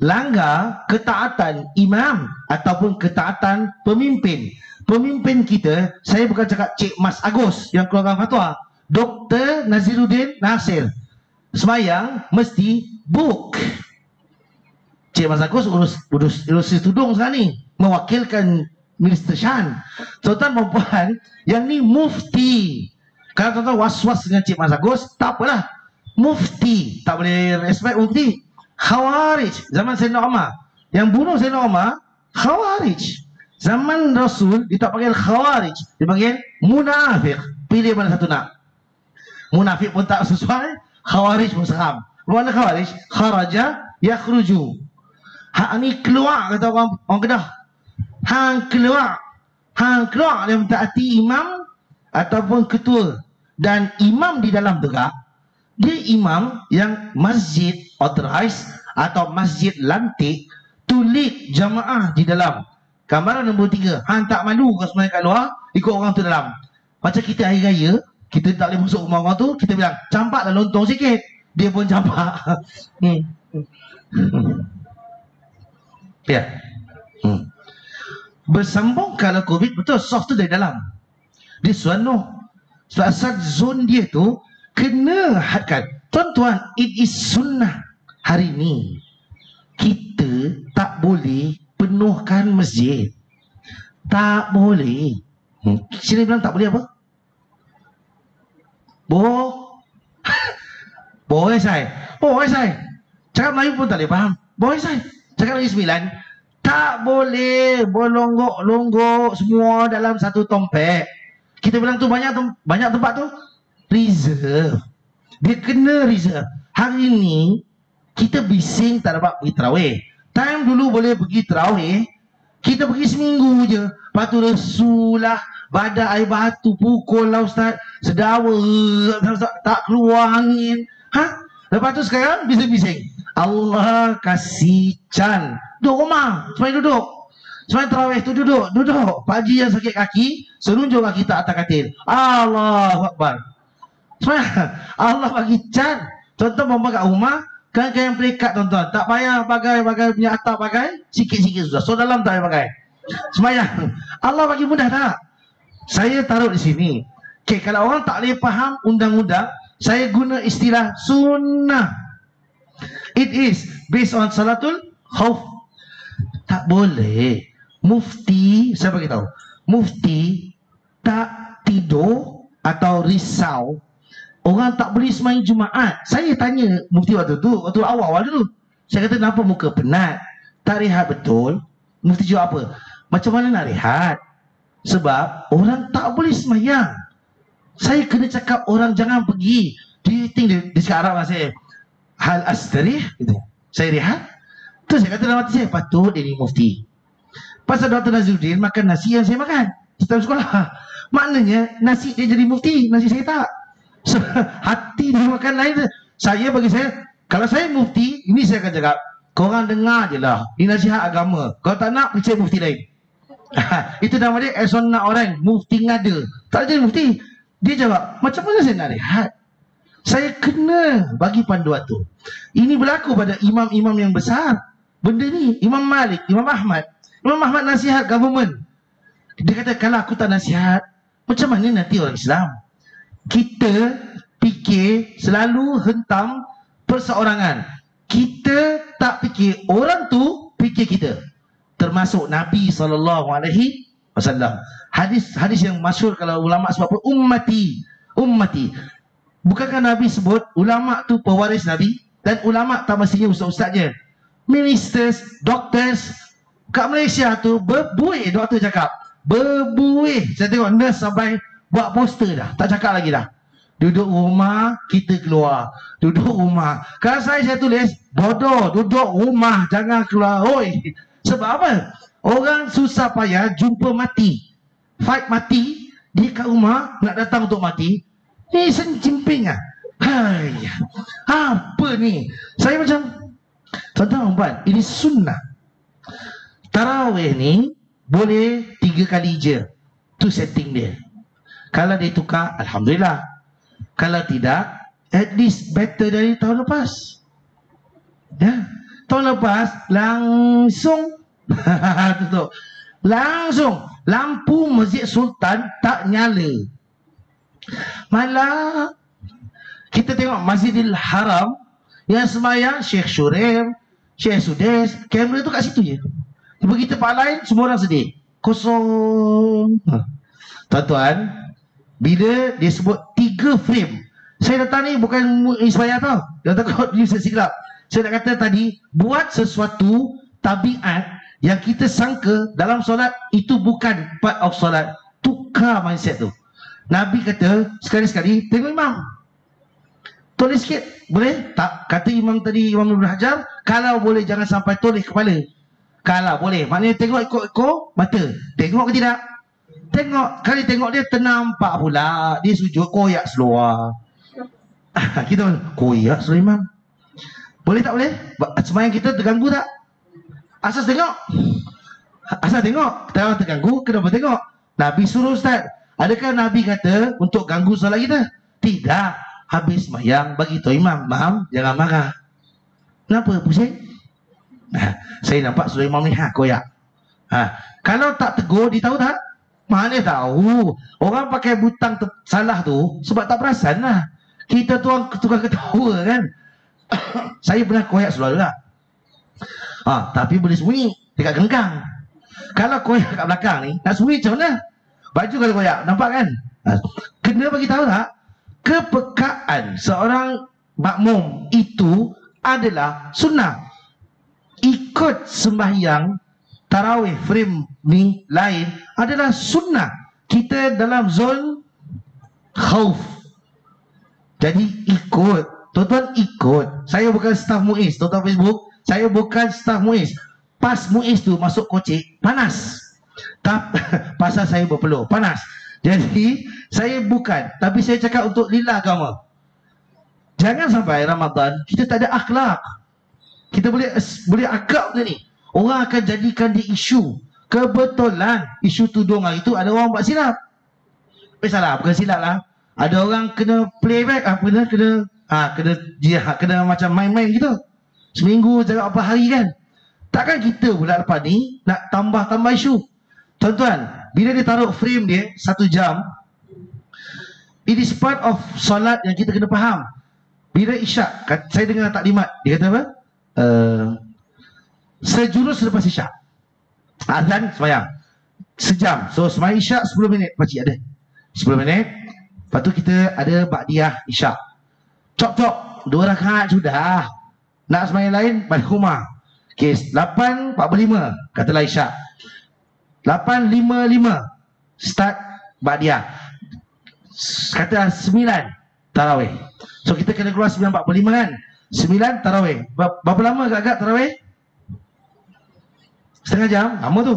Langgar ketaatan imam ataupun ketaatan pemimpin. Pemimpin kita, saya bukan cakap Cik Mas Agus yang keluarkan fatwa, Dr. Naziruddin Nasir, semayang mesti book. Cik Mas Agus urus tudung sekarang ni, mewakilkan Minister Shan. Tuan-tuan perempuan, yang ni mufti. Kalau tuan-tuan was-was dengan Cik Mas Agus, tak apalah. Mufti, tak boleh respect mufti. Khawarij, zaman Sayyidina Umar, yang bunuh Sayyidina Umar, Khawarij. Zaman Rasul dia tak panggil khawarij, dia panggil munafik. Pilih mana satu nak. Munafik pun tak sesuai, khawarij pun seram. Mana khawarij? Kharaja yakhruju. Hak ni keluar, kata orang Kedah. Hang keluar dia mentaati imam ataupun ketua. Dan imam di dalam tegak, dia imam yang masjid authorized atau masjid lantik to lead jamaah di dalam. Gambaran nombor 3, hang tak malu kau semayang kat luar, ikut orang tu dalam. Macam kita hari raya, kita tak boleh masuk rumah orang tu, kita bilang campaklah lontong sikit, dia pun campak. Ya. Bersambung kalau COVID, betul, soft tu dari dalam. Dia suano. Sebab asal zon dia tu kena hadkan. Tuan-tuan, it is sunnah. Hari ni kita tak boleh penuhkan masjid. Tak boleh. Sini bilang tak boleh apa? Boleh saya. Cakap Melayu pun tak boleh faham. Boleh saya. Cakap lagi 9. Tak boleh berlonggok-longgok semua dalam satu tompek. Kita bilang tu banyak tempat tu reserve. Dia kena reserve. Hari ni kita bising tak dapat pergi tarawih. Time dulu boleh pergi tarawih, kita pergi seminggu je. Lepas tu resulah, badak air batu, pukul lah ustaz, sedawa, tak keluar angin. Lepas tu sekarang bising-bising. Allah kasih can. Duduk rumah, semayang duduk. Semayang tarawih tu duduk. Pagi yang sakit kaki, selunjuk kaki tak atas katil. Allahu Akbar. Semayang, Allah bagi can. Contoh mau kat rumah, kan yang pelikat tuan-tuan. Tak payah pakai punya atap, pakai sikit-sikit sudah. So dalam tak payah pakai. Semayang, Allah bagi mudah tak? Saya taruh di sini. Okay, kalau orang tak boleh faham undang-undang, saya guna istilah sunnah. It is based on salatul khauf. Tak boleh. Mufti, saya bagi tahu. Mufti tak tidur atau risau. Orang tak boleh semayang Jumaat. Saya tanya mufti waktu awal dulu. Saya kata, kenapa muka penat? Tak rehat betul? Mufti jawab apa? Macam mana nak rehat? Sebab orang tak boleh semayang. Saya kena cakap orang jangan pergi. Dia think dia cakap Arab lah saya. Hal astarih gitu. Saya rehat. Terus saya kata dalam hati saya, patut dia ni mufti. Pasal Dr. Nazruddin makan nasi yang saya makan setiap sekolah. Maknanya nasi dia jadi mufti, nasi saya tak. So, hati dia makan lain. Bagi saya, kalau saya mufti, ini saya akan cakap, korang dengar je lah, ini nasihat agama. Kalau tak nak, percaya mufti lain. Itu nama dia nak orang mufti ngada. Tak jadi mufti. Dia jawab, macam mana saya nak rehat? Saya kena bagi panduan tu. Ini berlaku pada imam-imam yang besar. Benda ni, Imam Malik, Imam Ahmad nasihat government. Dia kata, kalau aku tak nasihat, macam mana nanti orang Islam? Kita fikir selalu hentam perseorangan. Kita tak fikir orang tu fikir kita. Termasuk Nabi SAW. Hadis yang masyhur kalau ulama sebut apa? Ummati. Bukankah Nabi sebut ulama tu pewaris Nabi? Dan ulama tak mestinya ustaz-ustaznya. Ministers, doctors. Kat Malaysia tu berbuih, doktor cakap. Berbuih. Saya tengok nurse sampai buat poster dah. Tak cakap lagi dah. Duduk rumah, kita keluar. Duduk rumah. Kalau saya tulis, bodoh, duduk rumah, jangan keluar. Oi. Sebab apa? Orang susah payah jumpa mati. Fight mati. Dia kat rumah, nak datang untuk mati. Ni sencimping lah. Hai. Apa ni? Saya macam, tuan-tuan, ini sunnah. Tarawih ni boleh 3 kali je. Tu setting dia. Kalau dia tukar, alhamdulillah. Kalau tidak, at least better dari tahun lepas. Ya. Tahun lepas langsung tutup. Langsung lampu Masjid Sultan tak nyala. Malah kita tengok Masjidil Haram yang semayang Syekh Syurem, Syekh Sudes, kamera tu kat situ je. Pergi tempat lain, semua orang sedih. Kosong. Tuan-tuan, bila dia sebut 3 frame, saya datang ni bukan inspire tau. Dia takut dia silap. Saya nak kata tadi, buat sesuatu tabiat yang kita sangka dalam solat itu bukan part of solat. Tukar mindset tu. Nabi kata sekali-sekali tengok imam, tulis sikit, boleh tak? Kata imam tadi, Imam Ibn Hajar, kalau boleh jangan sampai tulis kepala. Kalau boleh, maknanya tengok ikut mata. Tengok ke tidak? Tengok. Kali tengok dia ternampak pula dia sujud koyak seluar. Kita koyak seluar imam. Boleh tak boleh? Sembahyang kita terganggu tak? Asal tengok. Asal tengok. Kita terganggu, kenapa tengok? Nabi suruh Ustaz. Adakah Nabi kata untuk ganggu solat kita? Tidak. Habis sembahyang bagi tahu imam, "Mam, jangan marah." Kenapa? Pusing? Saya nampak suruh imam ni koyak. Kalau tak tegur, dia tahu tak? Mana tahu. Orang pakai butang salah tu sebab tak perasan lah. Kita tu orang tukar ketawa kan. Saya pernah koyak seluar juga. Tapi boleh sembunyi dekat genggang. Kalau koyak kat belakang ni, nak sembunyi macam mana? Baju kalau koyak, nampak kan? Kena bagi tahu tak? Kepekaan seorang makmum itu adalah sunnah. Ikut sembahyang tarawih frame ni lain adalah sunnah. Kita dalam zon khauf. Jadi ikut. Tuan-tuan ikut. Saya bukan staf MUIS. Tuan-tuan Facebook, saya bukan staf MUIS. Pas MUIS tu masuk kocik, panas. Pasal saya berpeluh, panas. Jadi saya bukan, tapi saya cakap untuk lillah agama. Jangan sampai Ramadan kita tak ada akhlak. Kita boleh akak macam ni. Orang akan jadikan dia isu. Kebetulan isu tudung hari tu ada orang buat silap. Salah, bukan silap lah. Ada orang kena playback, kena macam main-main gitu. Seminggu jaga apa hari kan. Takkan kita pula lepas ni nak tambah-tambah isu. Tuan-tuan, bila dia taruh frame dia 1 jam, it is part of solat yang kita kena faham. Bila isyak, saya dengar taklimat, dia kata apa? Sejurus selepas isyak, azan sembahyang sejam. So sembahyang isyak 10 minit, pakcik ada 10 minit. Lepas tu kita ada ba'diyah isyak, cop-cop 2 rakaat sudah. Nak sembahyang lain balik rumah. Okay, 8.45 katalah isyak, 8.55 start ba'diyah, kata 9 tarawih. So kita kena keluar 9.45 kan. 9 tarawih. Berapa lama agak-agak tarawih? Setengah jam. Lama tu.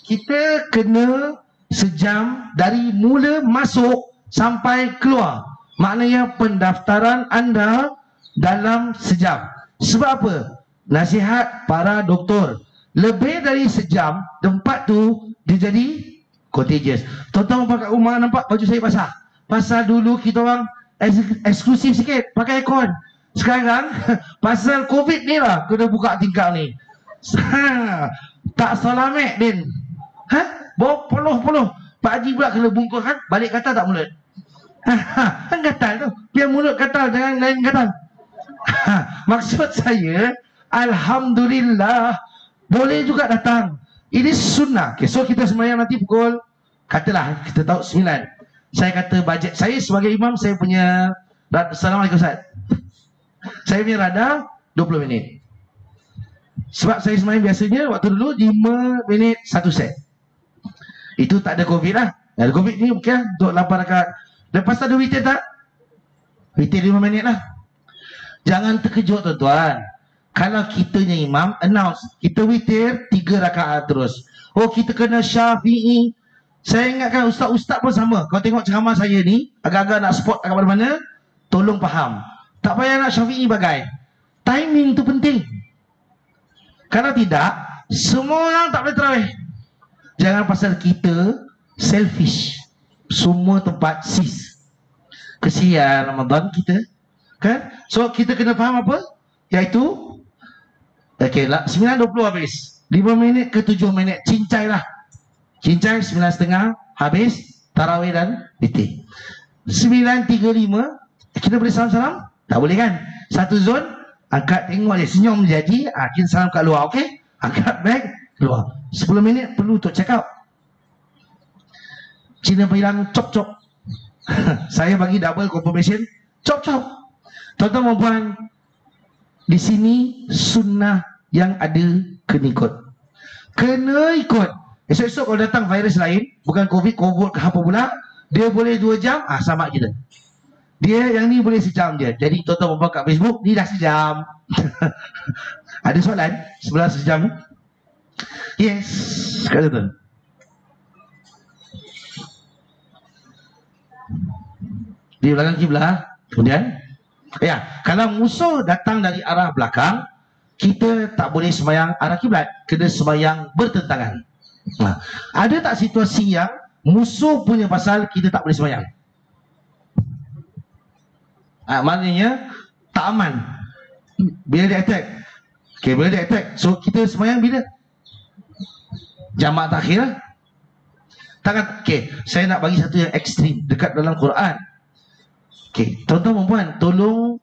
Kita kena sejam dari mula masuk sampai keluar. Maknanya pendaftaran anda dalam sejam. Sebab apa? Nasihat para doktor, lebih dari sejam tempat tu dia jadi contagious. Tuan-tuan pakai rumah nampak baju saya basah. Pasal dulu kita orang eksklusif sikit, pakai aircon. Sekarang pasal COVID ni lah kena buka tingkap ni. Tak selamat din. Bawa puluh-puluh. Pak Haji pula kena bungkus kan, balik katal tak mulut. Kan gatal tu. Biar mulut katal, jangan lain gatal. Maksud saya, alhamdulillah boleh juga datang. Ini sunnah. Okay, so kita sembahyang nanti pukul, katalah kita tahu 9. Saya kata bajet saya sebagai imam, saya punya Assalamualaikum Ustaz, saya punya radar 20 minit. Sebab saya sembahyang biasanya waktu dulu 5 minit 1 set. Itu tak ada COVID lah. Ada COVID ni mungkin untuk 8 rakaat. Lepas tu ada witir tak? Witir 5 minit lah. Jangan terkejut tuan-tuan. Kalau kitanya imam announce kita witir 3 rakaat terus. Oh, kita kena Syafi'i. Saya ingatkan ustaz-ustaz pun sama. Kalau tengok ceramah saya ni, agak-agak nak spot kat mana-mana, tolong faham. Tak payah nak Syafi'i bagai. Timing tu penting. Kalau tidak, semua orang tak boleh tarawih. Jangan pasal kita selfish. Semua tempat sis. Kesian Ramadan kita. Kan? So kita kena faham apa? Iaitu okay, 9.20 habis. 5 minit ke 7 minit. Cincai lah. Cincai 9.30 habis tarawih dan witir. 9.35 kita boleh salam-salam? Tak boleh kan? Satu zon, angkat tengok dia senyum jadi, kita salam kat luar, okey? Angkat beg, keluar. 10 minit perlu untuk check out. Cina bilang cop-cop. Saya bagi double confirmation, cop-cop. Tuan-tuan dan puan, di sini sunnah yang ada kena ikut. Kena ikut. Esok-esok kalau datang virus lain, bukan COVID ke apa pula, dia boleh 2 jam, sama kita. Dia yang ni boleh sejam je. Jadi tuan-tuan buat kat Facebook, ni dah sejam. Ada soalan sebelah sejam ni? Yes, kata tuan. Di belakang kiblat. Kemudian, kalau musuh datang dari arah belakang, kita tak boleh sembahyang arah kiblat, kena sembahyang bertentangan. Ada tak situasi yang musuh punya pasal kita tak boleh sembahyang? Maknanya tak aman bila dia attack. Bila dia attack, so kita sembahyang bila? Jamak takhir. Takkan, saya nak bagi satu yang ekstrim dekat dalam Quran. Tuan-tuan dan puan, tolong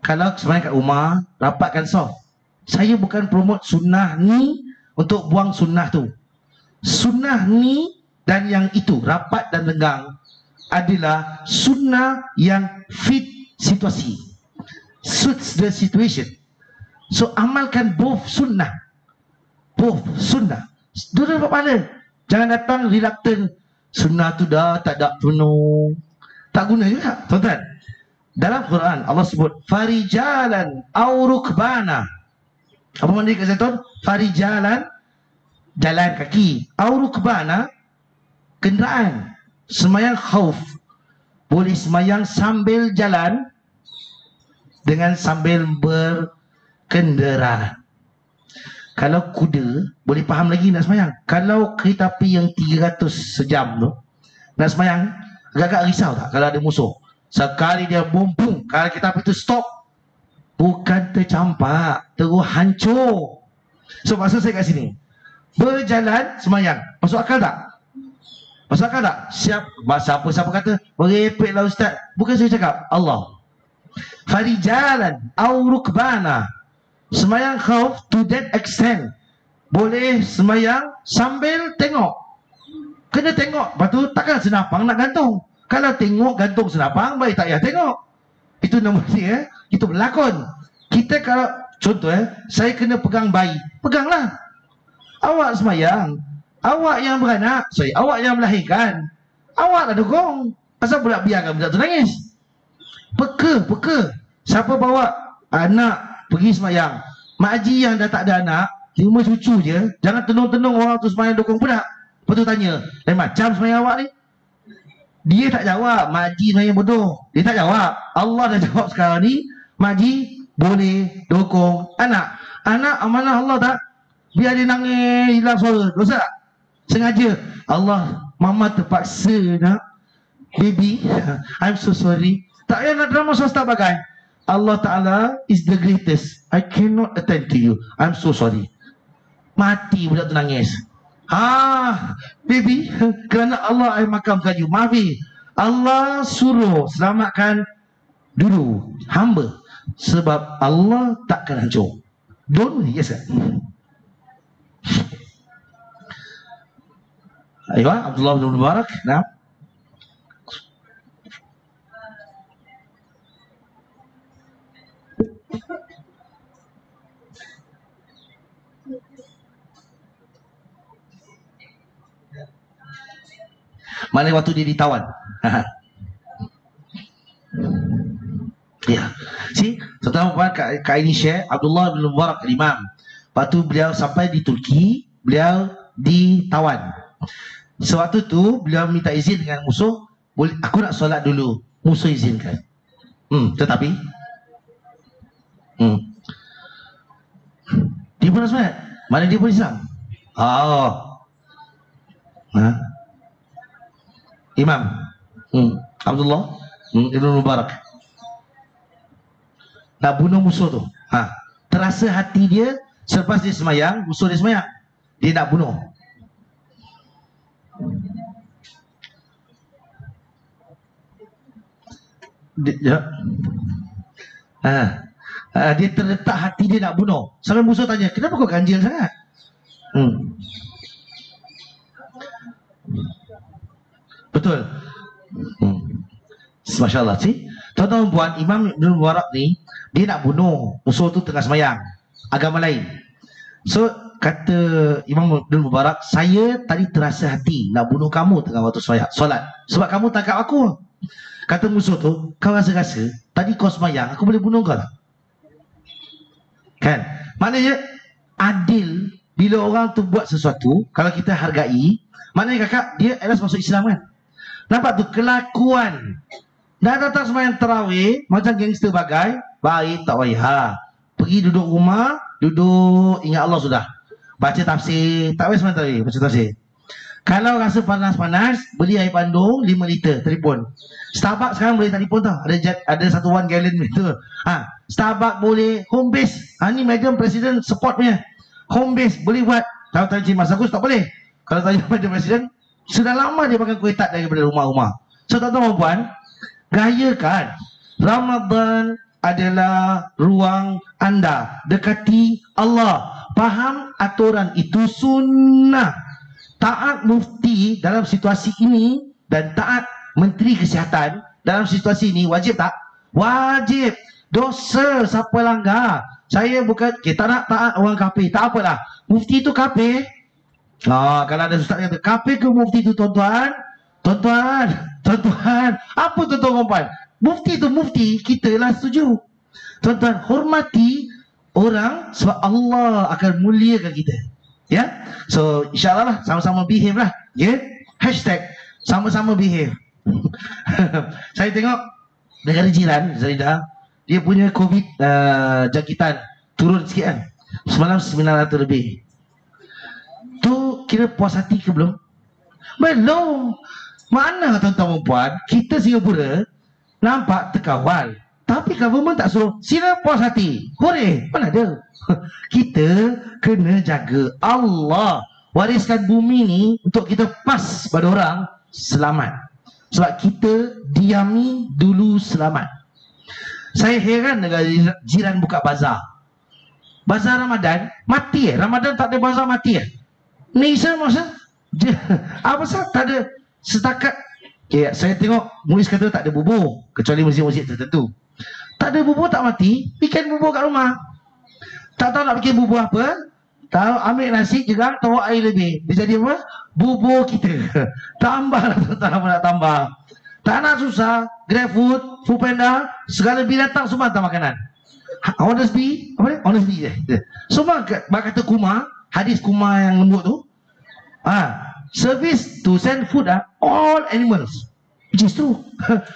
kalau sembahyang kat rumah, rapatkan soft. Saya bukan promote sunnah ni untuk buang sunnah tu. Sunnah ni dan yang itu, rapat dan lenggang, adalah sunnah yang fit situasi, suits the situation. So amalkan both sunnah. Dua dapat pahala. Jangan datang reluctant, sunnah tu dah tak ada penuh, tak guna juga. Tuan-tuan, dalam Quran Allah sebut farijalan au rukbana. Apa makna kata tuan? Farijalan, jalan kaki, au rukbana, kenderaan. Sembahyang khauf boleh sembahyang sambil jalan dengan sambil berkendara. Kalau kuda boleh faham lagi nak sembahyang. Kalau kereta api yang 300 sejam tu nak sembahyang, agak-agak risau tak kalau ada musuh? Sekali dia bum, kalau kereta api tu stop, bukan tercampak, terus hancur. So maksud saya kat sini, berjalan sembahyang, masuk akal tak? Masuk akal tak? Siapa kata merepek lah ustaz? Bukan saya cakap, Allah. Farijalan au rukbana, sembahyang khauf to that extent boleh sembahyang sambil tengok. Kena tengok, lepas tu takkan senapang nak gantung. Kalau tengok gantung senapang, baik tak payah tengok. Itu nombor dia, itu berlakon. Kita kalau contoh saya kena pegang bayi, peganglah. Awak sembahyang, awak yang beranak, awak yang melahirkan, awak lah dukung. Asal pula biarkan budak tu nangis? Peka. Siapa bawa anak pergi sembahyang, mak haji yang dah tak ada anak, 5 cucu je, jangan tenung-tenung orang tu sembahyang dukung budak. Lepas tu tanya, lain macam sembahyang awak ni? Dia tak jawab, mak haji sembahyang bodoh. Dia tak jawab. Allah dah jawab sekarang ni, mak haji boleh dukung anak. Anak amanah Allah tak? Biar dia nangis, hilang suara, dosa tak? Sengaja. Allah, mama terpaksa nak baby, I'm so sorry. Tak payah nak drama swasta bagai. Allah Ta'ala is the greatest, I cannot attend to you, I'm so sorry. Mati budak tu nangis. Baby, kerana Allah I makamkan you, maafi. Allah suruh selamatkan dulu hamba, sebab Allah takkan hancur. Don't worry, yes sir. Ayo, Abdullah bin Mubarak. Nah, mana waktu dia ditawan? Ya, pertama Kak ini share Abdullah bin Mubarak Imam. Lepas tu beliau sampai di Turki, beliau ditawan. Sewaktu tu beliau minta izin dengan musuh, aku nak solat dulu. Musuh izinkan. Tetapi dia pun nak solat. Mana dia pun Islam? Imam Abdullah Ibn Mubarak nak bunuh musuh tu. Terasa hati dia selepas dia semayang, musuh dia semayang, dia nak bunuh. Dia terletak hati dia nak bunuh. Sampai musuh tanya, kenapa kau ganjil sangat? Betul. Masya Allah. Tuan-tuan buat Imam Ibn Mubarak ni, dia nak bunuh musuh tu tengah semayang, agama lain. So kata Imam Abdul Mubarak, saya tadi terasa hati nak bunuh kamu tengah waktu solat. Sebab kamu tangkap aku. Kata musuh tu, kau rasa-rasa tadi kau sembahyang, aku boleh bunuh kau tak? Kan? Maknanya adil bila orang tu buat sesuatu, kalau kita hargai, maknanya kakak, dia adalah masuk Islam kan? Nampak tu kelakuan. Dah datang sembahyang tarawih, macam gangster bagai, baik tak payah. Pergi duduk rumah, duduk ingat Allah sudah. Baca tafsir, tak payah sembahyang tarawih, baca tafsir. Kalau rasa panas-panas, beli air pandung 5 liter, telefon. Starbucks sekarang boleh telefon tau. Ada 1 gallon meter. Starbucks boleh, home base. Ni Madam Presiden support punya. Home base boleh buat. Kalau tanya Cik Mas Agus tak boleh. Kalau tanya Madam Presiden, sudah lama dia pakai kuih tak daripada rumah-rumah. So tuan-tuan dan puan, gayakan Ramadan adalah ruang anda dekati Allah. Faham aturan itu sunnah. Taat mufti dalam situasi ini dan taat menteri kesihatan dalam situasi ini wajib tak? Wajib. Dosa siapa langgar. Saya bukan, kita nak taat orang kafir, tak apalah. Mufti itu kafir. Kalau ada ustaz kata kafir ke mufti itu, tuan-tuan, apa tuan-tuan puan? Mufti itu mufti, kita lah setuju. Tuan-tuan, hormati orang sebab Allah akan muliakan kita. Ya, so insyaAllah lah, sama-sama behave lah. Hashtag sama-sama behave. Saya tengok negara jiran Zaidah, dia punya COVID jangkitan turun sikit kan. Semalam 900 lebih. Tu kira puas hati ke belum? Belum. Mana tuan-tuan dan puan, kita Singapura nampak terkawal, tapi government tak suruh sila puas hati. Boleh, mana ada. Kita kena jaga Allah. Wariskan bumi ni untuk kita pas pada orang selamat. Sebab kita diami dulu selamat. Saya heran dengan jiran buka bazar. Bazar Ramadan mati Ramadan tak ada bazar mati Ni masa apa sah tak ada setakat. Saya tengok Muiz kata tak ada bubur kecuali masjid-masjid tertentu. Tak ada bubur tak mati, bikin bubur kat rumah. Tak tahu nak bikin bubur apa, tahu ambil nasi juga, tahu air lebih. Dia jadi apa? Bubur kita. Tambahlah tuan-tuan nak tambah. Tak nak susah, GrabFood, Foodpanda, segala binatang semua hantar makanan. Honestly, apa ni? Honestly je. Semua kata Kumar, hadis Kumar yang lembut tu. Service to send food all animals. Which is true.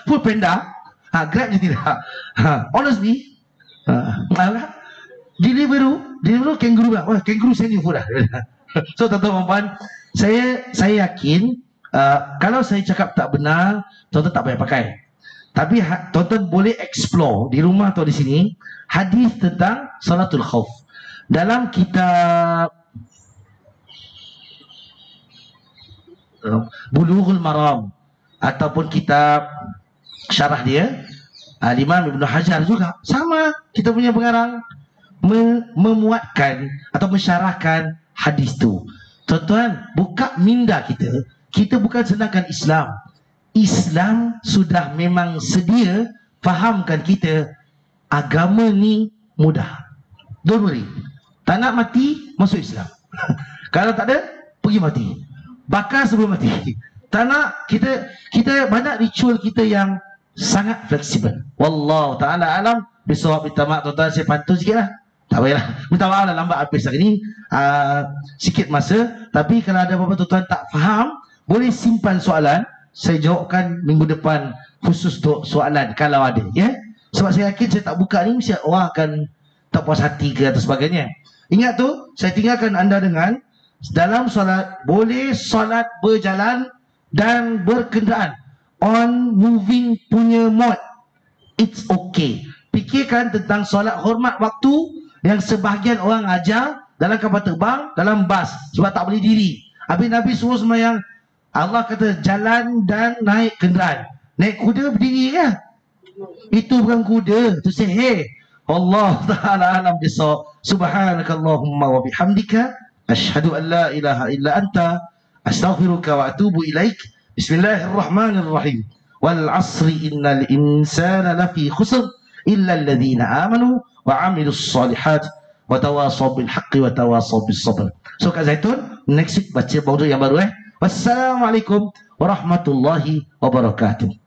Foodpanda, Grab je tidak. Honestly, Deliveroo kangaroo lah. Kangaroo send you food lah. So tuan-tuan puan, saya yakin kalau saya cakap tak benar, tuan-tuan tak payah pakai. Tapi tuan-tuan boleh explore di rumah atau di sini hadis tentang salatul khauf. Dalam kitab Bulughul Maram ataupun kitab syarah dia, Imam Ibn Hajar juga sama, kita punya pengarang memuatkan atau mensyarahkan hadis tu. Tuan-tuan, buka minda kita. Kita bukan senangkan Islam. Islam sudah memang sedia fahamkan kita agama ni mudah. Don't worry. Tak nak mati, masuk Islam. Kalau tak ada, pergi mati. Bakar sebelum mati. Tak nak, kita banyak ritual kita yang sangat fleksibel. Wallahu ta'ala alam. Besok minta maaf tuan-tuan, saya pantun sikit lah. Tak payahlah, minta maaf lah lambat habis hari ni, sikit masa. Tapi kalau ada apa-apa tuan-tuan tak faham, boleh simpan soalan, saya jawabkan minggu depan khusus untuk soalan kalau ada, ya. Sebab saya yakin saya tak buka ni mesti orang akan tak puas hati ke atau sebagainya. Ingat tu, saya tinggalkan anda dengan dalam solat, boleh solat berjalan dan berkenderaan, on moving punya mode, it's okay. Fikirkan tentang solat hormat waktu yang sebahagian orang ajar dalam kapal terbang, dalam bas, sebab tak boleh diri. Habis Nabi suruh sembahyang, Allah kata jalan dan naik kenderaan. Naik kuda berdiri ke? Itu bukan kuda, itu sihir. Allah Ta'ala alam bisawab. Subhanakallahumma wa bihamdika asyhadu an la ilaha illa anta astaghfiruka wa atubu ilaik. Bismillahirrahmanirrahim. Wal asri innal insana lafi khusr illa alladhina amanu wa amilus salihat wa tawasaw bil haqqi wa tawasaw bis sabr. So Kak Zaitun, next week baca maudhu yang baru. Wassalamualaikum warahmatullahi wabarakatuh.